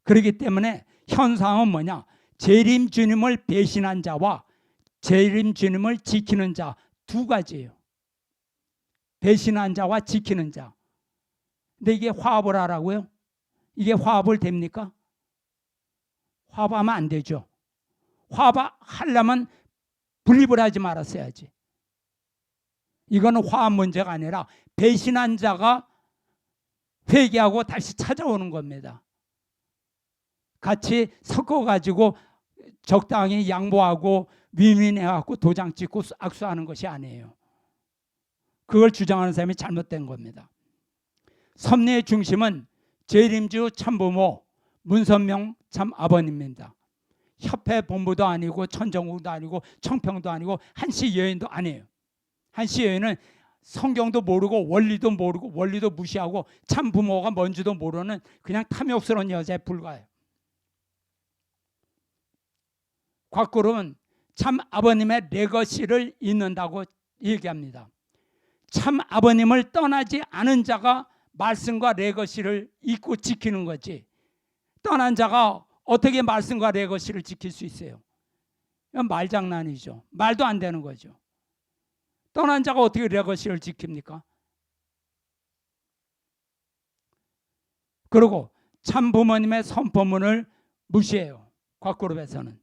그렇기 때문에 현상은 뭐냐? 재림주님을 배신한 자와 재림주님을 지키는 자 두 가지예요. 배신한 자와 지키는 자. 근데 이게 화합을 하라고요? 이게 화합을 됩니까? 화합하면 안 되죠. 화합하려면 분립을 하지 말았어야지. 이거는 화합 문제가 아니라 배신한 자가 회개하고 다시 찾아오는 겁니다. 같이 섞어가지고 적당히 양보하고 위민해갖고 도장 찍고 악수하는 것이 아니에요. 그걸 주장하는 사람이 잘못된 겁니다. 섭리의 중심은 재림주 참부모 문선명 참 아버님입니다. 협회 본부도 아니고 천정국도 아니고 청평도 아니고 한시 여인도 아니에요. 한시 여인은 성경도 모르고 원리도 모르고 원리도 무시하고 참 부모가 뭔지도 모르는 그냥 탐욕스러운 여자에 불과해요. 곽그룹은 참 아버님의 레거시를 잇는다고 얘기합니다. 참 아버님을 떠나지 않은 자가 말씀과 레거시를 잇고 지키는 거지. 떠난 자가 어떻게 말씀과 레거시를 지킬 수 있어요? 이건 말장난이죠. 말도 안 되는 거죠. 떠난 자가 어떻게 레거시를 지킵니까? 그리고 참 부모님의 선포문을 무시해요. 곽그룹에서는.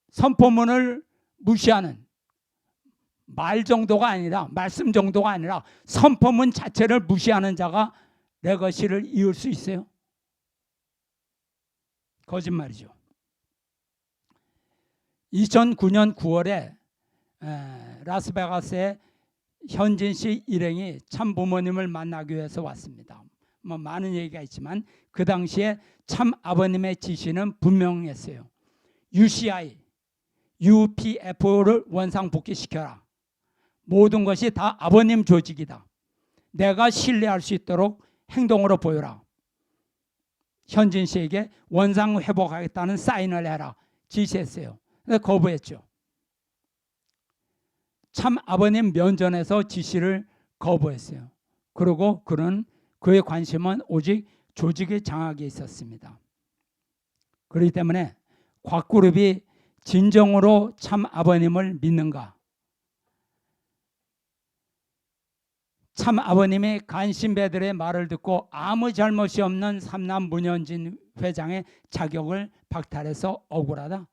선포문을 무시하는 말 정도가 아니라 말씀 정도가 아니라 선포문 자체를 무시하는 자가 레거시를 이을 수 있어요? 거짓말이죠. 2009년 9월에 라스베가스에 현진 씨 일행이 참 부모님을 만나기 위해서 왔습니다. 뭐 많은 얘기가 있지만 그 당시에 참 아버님의 지시는 분명했어요. UCI, UPF를 원상복귀시켜라. 모든 것이 다 아버님 조직이다. 내가 신뢰할 수 있도록 행동으로 보여라. 현진 씨에게 원상 회복하겠다는 사인을 해라 지시했어요. 거부했죠. 참 아버님 면전에서 지시를 거부했어요. 그리고 그의 관심은 오직 조직의 장악에 있었습니다. 그렇기 때문에 곽그룹이 진정으로 참 아버님을 믿는가? 참 아버님이 간신배들의 말을 듣고 아무 잘못이 없는 삼남 문현진 회장의 자격을 박탈해서 억울하다.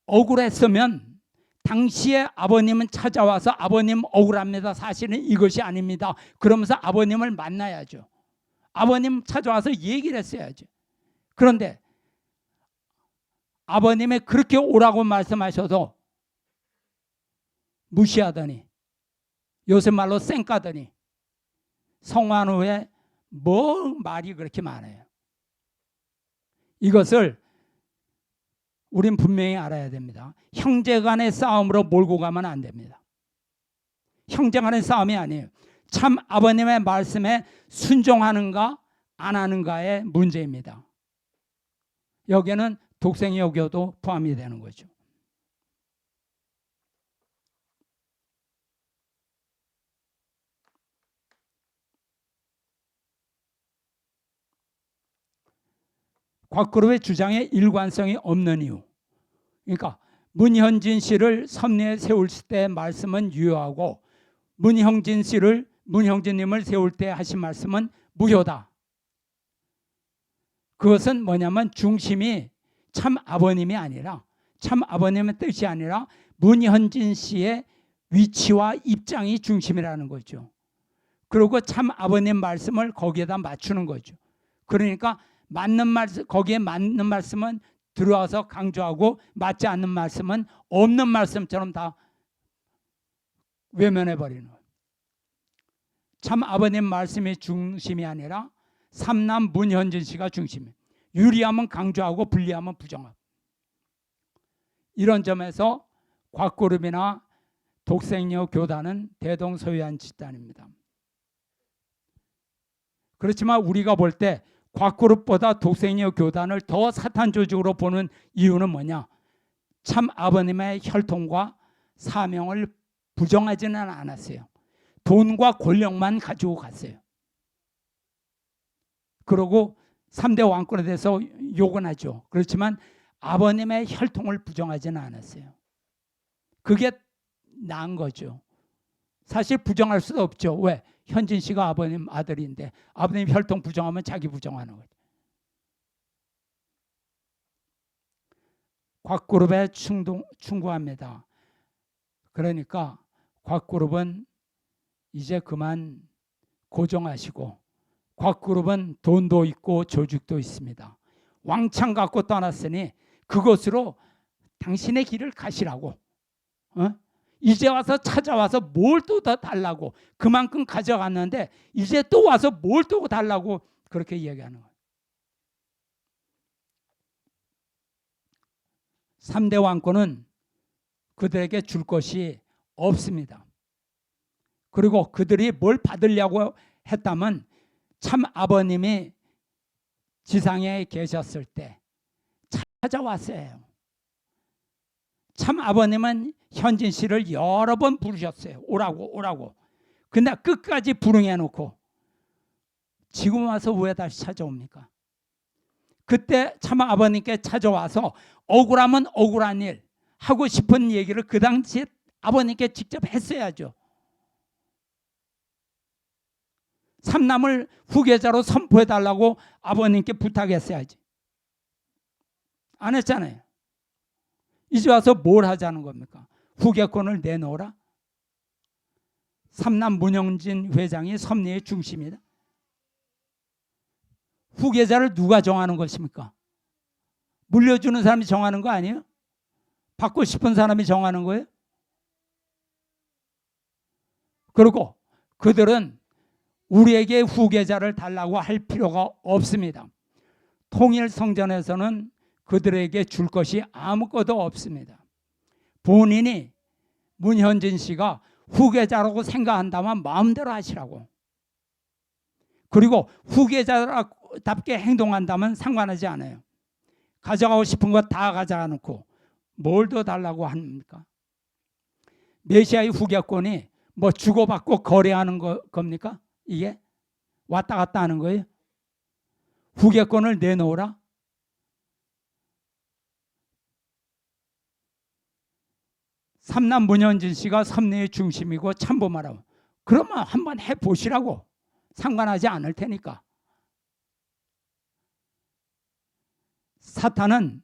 억울했으면 당시에 아버님은 찾아와서 아버님 억울합니다. 사실은 이것이 아닙니다. 그러면서 아버님을 만나야죠. 아버님 찾아와서 얘기를 했어야죠. 그런데 아버님이 그렇게 오라고 말씀하셔도 무시하더니 요새 말로 쌩까더니 성환 후에 뭐 말이 그렇게 많아요. 이것을 우린 분명히 알아야 됩니다. 형제간의 싸움으로 몰고 가면 안 됩니다. 형제간의 싸움이 아니에요. 참 아버님의 말씀에 순종하는가 안 하는가의 문제입니다. 여기에는 독생여교도 포함이 되는 거죠. 곽그룹의 주장에 일관성이 없는 이유. 그러니까 문현진 씨를 섭리에 세울 때 말씀은 유효하고 문형진님을 세울 때 하신 말씀은 무효다. 그것은 뭐냐면 중심이 참 아버님이 아니라 참 아버님의 뜻이 아니라 문현진 씨의 위치와 입장이 중심이라는 거죠. 그리고 참 아버님 말씀을 거기에다 맞추는 거죠. 그러니까 맞는 말씀, 거기에 맞는 말씀은 들어와서 강조하고 맞지 않는 말씀은 없는 말씀처럼 다 외면해버리는 거예요. 참 아버님 말씀이 중심이 아니라 삼남 문현진 씨가 중심이에요. 유리하면 강조하고 불리하면 부정하고. 이런 점에서 곽그룹이나 독생녀 교단은 대동소이한 집단입니다. 그렇지만 우리가 볼 때 곽그룹보다 독생녀 교단을 더 사탄 조직으로 보는 이유는 뭐냐? 참 아버님의 혈통과 사명을 부정하지는 않았어요. 돈과 권력만 가지고 갔어요. 그러고 3대 왕권에 대해서 욕은 하죠. 그렇지만 아버님의 혈통을 부정하지는 않았어요. 그게 나은 거죠. 사실 부정할 수도 없죠. 왜? 현진 씨가 아버님 아들인데 아버님 혈통 부정하면 자기 부정하는 거죠. 곽그룹에 충고합니다. 그러니까 곽그룹은 이제 그만 고정하시고, 곽그룹은 돈도 있고 조직도 있습니다. 왕창 갖고 떠났으니 그것으로 당신의 길을 가시라고. 이제 와서 찾아와서 뭘 또 더 달라고. 그만큼 가져갔는데 이제 또 와서 뭘 또 달라고 그렇게 이야기하는 거예요. 3대 왕권은 그들에게 줄 것이 없습니다. 그리고 그들이 뭘 받으려고 했다면 참 아버님이 지상에 계셨을 때 찾아왔어요. 참 아버님은 현진 씨를 여러 번 부르셨어요. 오라고. 근데 끝까지 불응해놓고 지금 와서 왜 다시 찾아옵니까? 그때 참 아버님께 찾아와서 억울하면 억울한 일, 하고 싶은 얘기를 그 당시에 아버님께 직접 했어야죠. 삼남을 후계자로 선포해달라고 아버님께 부탁했어야지. 안 했잖아요. 이제 와서 뭘 하자는 겁니까? 후계권을 내놓으라? 삼남 문영진 회장이 섭리의 중심이다. 후계자를 누가 정하는 것입니까? 물려주는 사람이 정하는 거 아니에요? 받고 싶은 사람이 정하는 거예요? 그리고 그들은 우리에게 후계자를 달라고 할 필요가 없습니다. 통일성전에서는 그들에게 줄 것이 아무것도 없습니다. 본인이 문현진 씨가 후계자라고 생각한다면 마음대로 하시라고. 그리고 후계자답게 행동한다면 상관하지 않아요. 가져가고 싶은 거 다 가져가 놓고 뭘 더 달라고 합니까? 메시아의 후계권이 뭐 주고받고 거래하는 겁니까? 이게 왔다 갔다 하는 거예요? 후계권을 내놓으라? 삼남 문현진 씨가 섭리의 중심이고 참범하라고. 그러면 한번 해보시라고. 상관하지 않을 테니까. 사탄은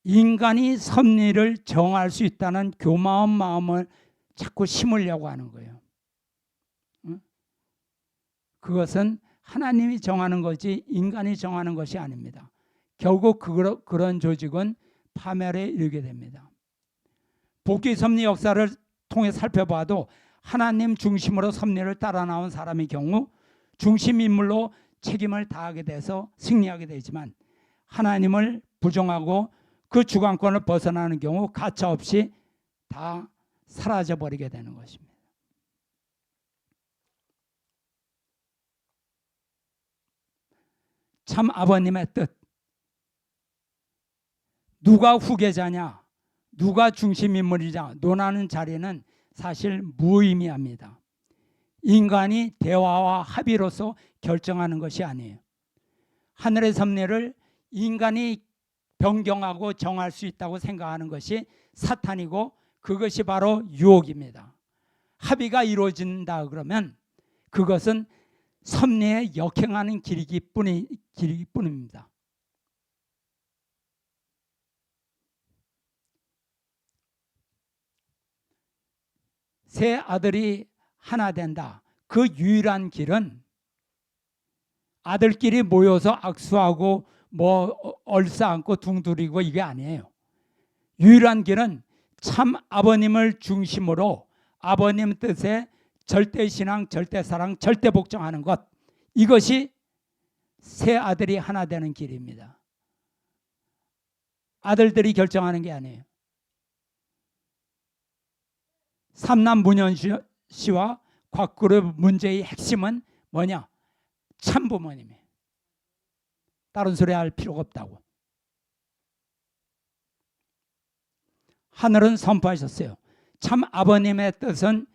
인간이 섭리를 정할 수 있다는 교만한 마음을 자꾸 심으려고 하는 거예요. 그것은 하나님이 정하는 거지 인간이 정하는 것이 아닙니다. 결국 그런 조직은 파멸에 이르게 됩니다. 복귀 섭리 역사를 통해 살펴봐도 하나님 중심으로 섭리를 따라 나온 사람의 경우 중심 인물로 책임을 다하게 돼서 승리하게 되지만, 하나님을 부정하고 그 주관권을 벗어나는 경우 가차없이 다 사라져버리게 되는 것입니다. 참 아버님의 뜻, 누가 후계자냐, 누가 중심인물이냐 논하는 자리는 사실 무의미합니다. 인간이 대화와 합의로서 결정하는 것이 아니에요. 하늘의 섭리를 인간이 변경하고 정할 수 있다고 생각하는 것이 사탄이고 그것이 바로 유혹입니다. 합의가 이루어진다 그러면 그것은 섭리에 역행하는 길이기 뿐입니다. 세 아들이 하나 된다. 그 유일한 길은 아들끼리 모여서 악수하고 뭐 얼싸안고 둥두리고 이게 아니에요. 유일한 길은 참 아버님을 중심으로 아버님 뜻에 절대신앙, 절대사랑, 절대복종하는 것, 이것이 세 아들이 하나 되는 길입니다. 아들들이 결정하는 게 아니에요. 삼남 문현 씨와 곽그룹 문제의 핵심은 뭐냐? 참부모님이에요. 다른 소리 할 필요가 없다고. 하늘은 선포하셨어요. 참 아버님의 뜻은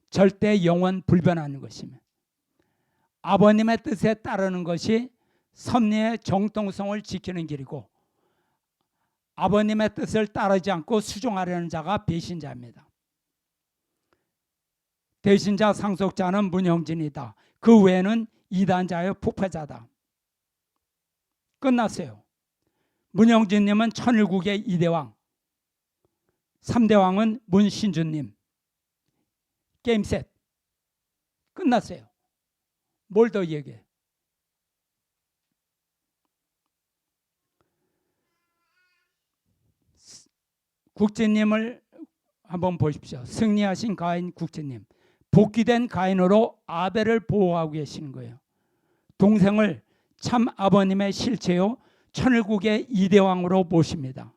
절대 영원 불변하는 것이며 아버님의 뜻에 따르는 것이 섭리의 정통성을 지키는 길이고 아버님의 뜻을 따르지 않고 수종하려는 자가 배신자입니다. 대신자 상속자는 문형진이다. 그 외에는 이단자여 폭파자다. 끝났어요. 문형진님은 천일국의 2대왕, 3대왕은 문신주님. 게임 셋. 끝났어요. 뭘 더 얘기해? 국진님을 한번 보십시오. 승리하신 가인 국진님. 복귀된 가인으로 아벨을 보호하고 계시는 거예요. 동생을 참 아버님의 실체요 천일국의 2대왕으로 모십니다.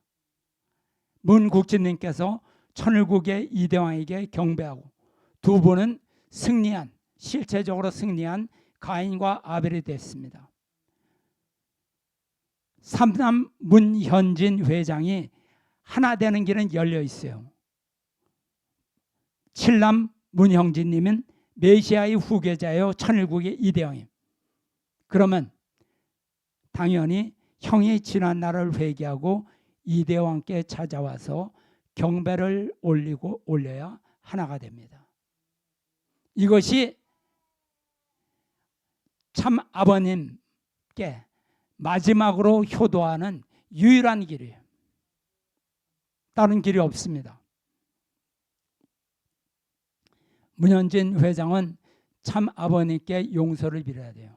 문국진님께서 천일국의 2대왕에게 경배하고 두 분은 승리한, 실체적으로 승리한 가인과 아벨이 됐습니다. 삼남 문현진 회장이 하나 되는 길은 열려 있어요. 칠남 문형진님은 메시아의 후계자요 천일국의 2대왕임. 그러면 당연히 형이 지난 날을 회개하고 2대왕께 찾아와서 경배를 올려야 하나가 됩니다. 이것이 참 아버님께 마지막으로 효도하는 유일한 길이에요. 다른 길이 없습니다. 문현진 회장은 참 아버님께 용서를 빌어야 돼요.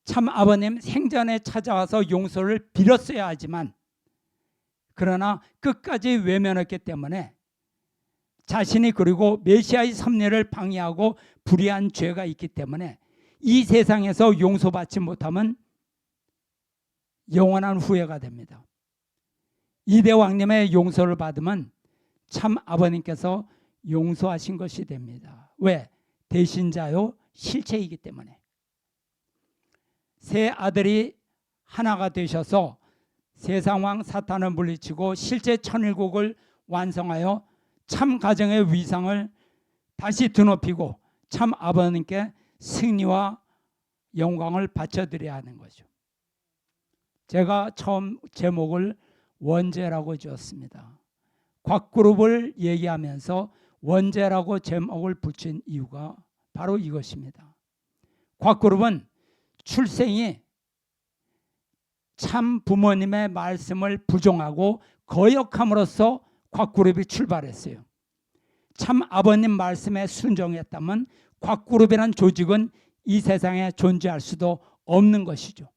참 아버님 생전에 찾아와서 용서를 빌었어야 하지만 그러나 끝까지 외면했기 때문에 자신이 그리고 메시아의 섭리를 방해하고 불의한 죄가 있기 때문에 이 세상에서 용서받지 못하면 영원한 후회가 됩니다. 이대왕님의 용서를 받으면 참 아버님께서 용서하신 것이 됩니다. 왜? 대신자요 실체이기 때문에. 세 아들이 하나가 되셔서 세상왕 사탄을 물리치고 실제 천일국을 완성하여 참 가정의 위상을 다시 드높이고 참 아버님께 승리와 영광을 바쳐드려야 하는 거죠. 제가 처음 제목을 원죄라고 지었습니다. 곽그룹을 얘기하면서 원죄라고 제목을 붙인 이유가 바로 이것입니다. 곽그룹은 출생이 참 부모님의 말씀을 부정하고 거역함으로써 곽그룹이 출발했어요. 참 아버님 말씀에 순종했다면 곽그룹이라는 조직은 이 세상에 존재할 수도 없는 것이죠.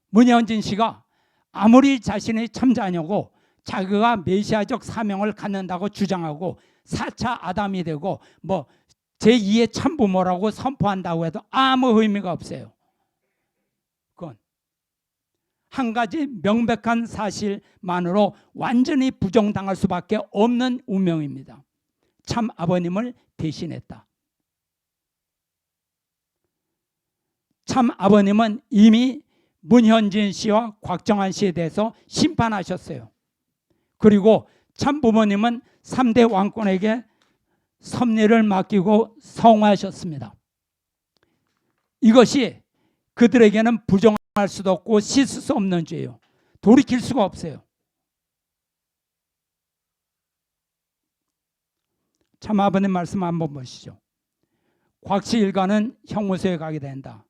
문현진 씨가 아무리 자신의 참자녀고 자기가 메시아적 사명을 갖는다고 주장하고 4차 아담이 되고 뭐 제2의 참부모라고 선포한다고 해도 아무 의미가 없어요. 그건 한 가지 명백한 사실만으로 완전히 부정당할 수밖에 없는 운명입니다. 참 아버님을 대신했다. 참 아버님은 이미 문현진 씨와 곽정환 씨에 대해서 심판하셨어요. 그리고 참 부모님은 3대 왕권에게 섭리를 맡기고 성화하셨습니다. 이것이 그들에게는 부정할 수도 없고 씻을 수 없는 죄예요. 돌이킬 수가 없어요. 참 아버님 말씀 한번 보시죠. 곽씨 일가는 형무소에 가게 된다.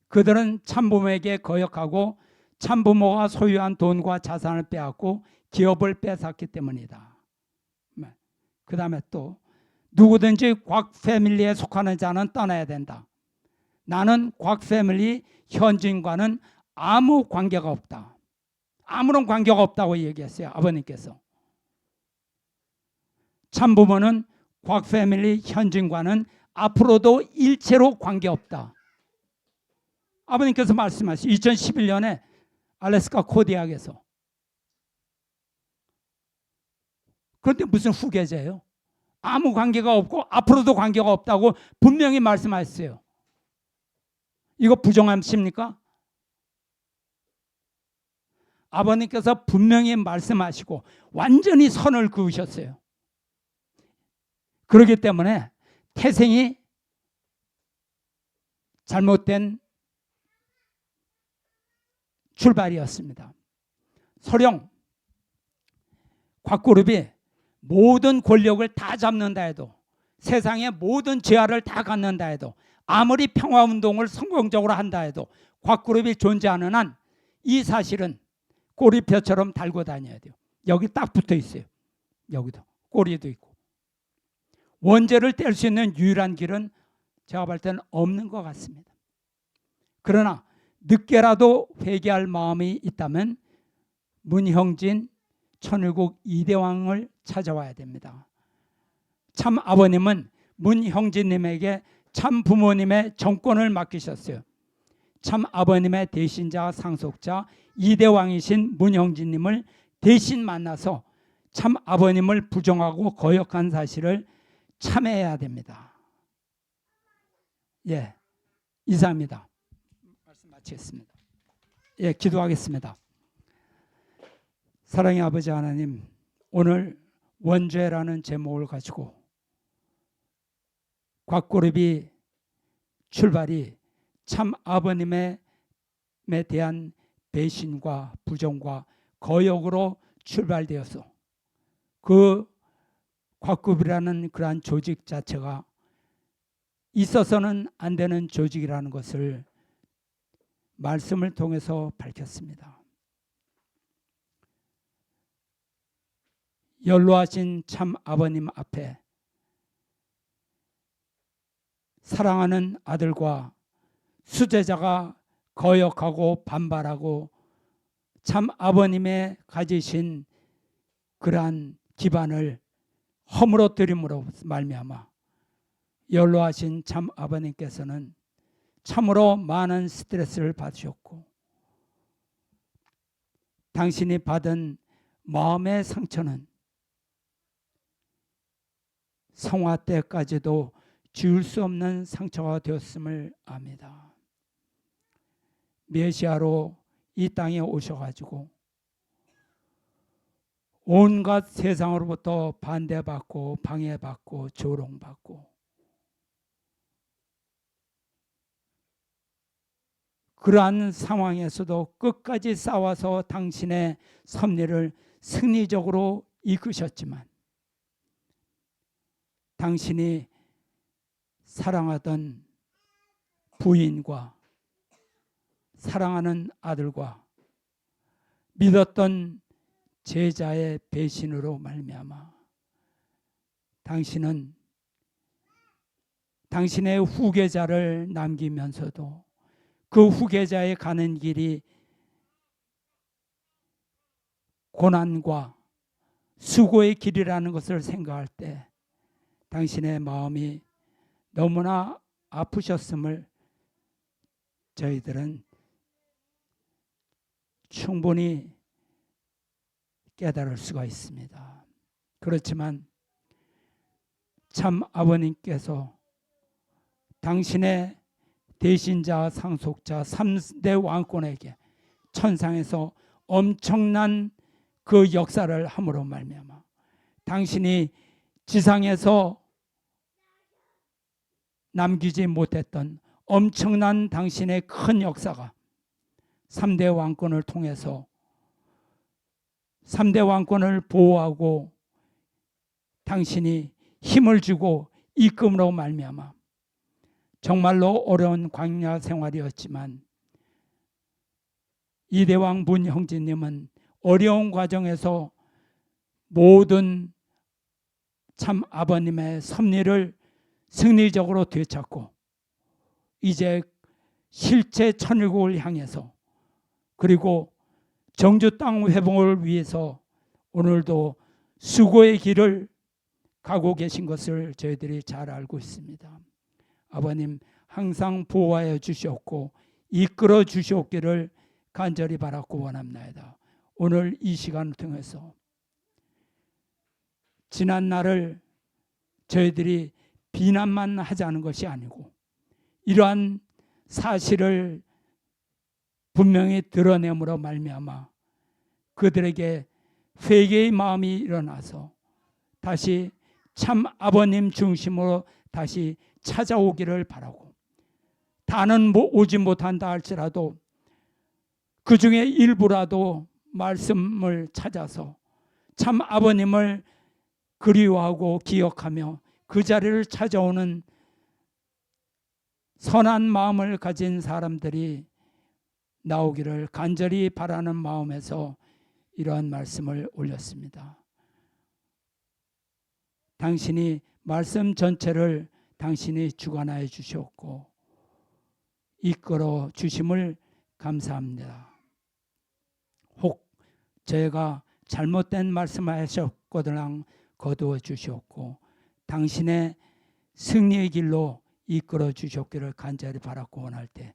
그들은 참부모에게 거역하고 참부모가 소유한 돈과 자산을 빼앗고 기업을 뺏었기 때문이다. 그 다음에 또 누구든지 곽 패밀리에 속하는 자는 떠나야 된다. 나는 곽 패밀리 현진과는 아무 관계가 없다. 아무런 관계가 없다고 얘기했어요. 아버님께서. 참부모는 곽 패밀리 현진과는 앞으로도 일체로 관계없다. 아버님께서 말씀하셨어요. 2011년에 알래스카 코디악에서. 그런데 무슨 후계자예요? 아무 관계가 없고 앞으로도 관계가 없다고 분명히 말씀하셨어요. 이거 부정하십니까? 아버님께서 분명히 말씀하시고 완전히 선을 그으셨어요. 그렇기 때문에 태생이 잘못된 출발이었습니다. 설령 곽그룹이 모든 권력을 다 잡는다 해도, 세상의 모든 재화를 다 갖는다 해도, 아무리 평화운동을 성공적으로 한다 해도 곽그룹이 존재하는 한 이 사실은 꼬리표처럼 달고 다녀야 돼요. 여기 딱 붙어 있어요. 여기도 꼬리도 있고. 원죄를 뗄 수 있는 유일한 길은 제가 볼 때는 없는 것 같습니다. 그러나 늦게라도 회개할 마음이 있다면 문형진 천일국 이대왕을 찾아와야 됩니다. 참 아버님은 문형진님에게 참 부모님의 정권을 맡기셨어요. 참 아버님의 대신자 상속자 이대왕이신 문형진님을 대신 만나서 참 아버님을 부정하고 거역한 사실을 참회해야 됩니다. 예, 이상입니다. 말씀 마치겠습니다. 예, 기도하겠습니다. 사랑의 아버지 하나님, 오늘 원죄라는 제목을 가지고 곽그룹이 출발이 참 아버님에 대한 배신과 부정과 거역으로 출발되어서 그 곽그룹이라는 그러한 조직 자체가 있어서는 안 되는 조직이라는 것을 말씀을 통해서 밝혔습니다. 연로하신 참 아버님 앞에 사랑하는 아들과 수제자가 거역하고 반발하고 참 아버님의 가지신 그러한 기반을 허물어뜨림으로 말미암아 연로하신 참 아버님께서는 참으로 많은 스트레스를 받으셨고 당신이 받은 마음의 상처는 성화 때까지도 지울 수 없는 상처가 되었음을 압니다. 메시아로 이 땅에 오셔가지고 온갖 세상으로부터 반대받고 방해받고 조롱받고 그러한 상황에서도 끝까지 싸워서 당신의 섭리를 승리적으로 이끄셨지만 당신이 사랑하던 부인과 사랑하는 아들과 믿었던 제자의 배신으로 말미암아 당신은 당신의 후계자를 남기면서도 그 후계자의 가는 길이 고난과 수고의 길이라는 것을 생각할 때 당신의 마음이 너무나 아프셨음을 저희들은 충분히 깨달을 수가 있습니다. 그렇지만 참 아버님께서 당신의 대신자 상속자 3대 왕권에게 천상에서 엄청난 그 역사를 함으로 말미암아 당신이 지상에서 남기지 못했던 엄청난 당신의 큰 역사가 3대 왕권을 통해서 3대 왕권을 보호하고 당신이 힘을 주고 이끌음으로 말미암아 정말로 어려운 광야 생활이었지만 이대왕 문형진님은 어려운 과정에서 모든 참 아버님의 섭리를 승리적으로 되찾고 이제 실제 천일국을 향해서 그리고 정주 땅 회복을 위해서 오늘도 수고의 길을 가고 계신 것을 저희들이 잘 알고 있습니다. 아버님 항상 보호하여 주시옵고 이끌어 주시옵기를 간절히 바랐고 원합나이다. 오늘 이 시간을 통해서 지난 날을 저희들이 비난만 하자는 것이 아니고 이러한 사실을 분명히 드러냄으로 말미암아 그들에게 회개의 마음이 일어나서 다시 참 아버님 중심으로 다시 찾아오기를 바라고, 다는 오지 못한다 할지라도 그 중에 일부라도 말씀을 찾아서 참 아버님을 그리워하고 기억하며 그 자리를 찾아오는 선한 마음을 가진 사람들이 나오기를 간절히 바라는 마음에서 이러한 말씀을 올렸습니다. 당신이 말씀 전체를 당신이 주관하여 주셨고 이끌어 주심을 감사합니다. 혹 저희가 잘못된 말씀을 하셨거든 거두어 주셨고 당신의 승리의 길로 이끌어 주셨기를 간절히 바라고 원할 때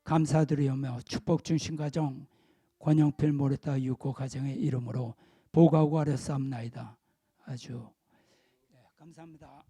감사드리오며 축복 중심 가정 권영필 모레타 유고 가정의 이름으로 보고하고 아뢰사옵나이다. 아주 감사합니다.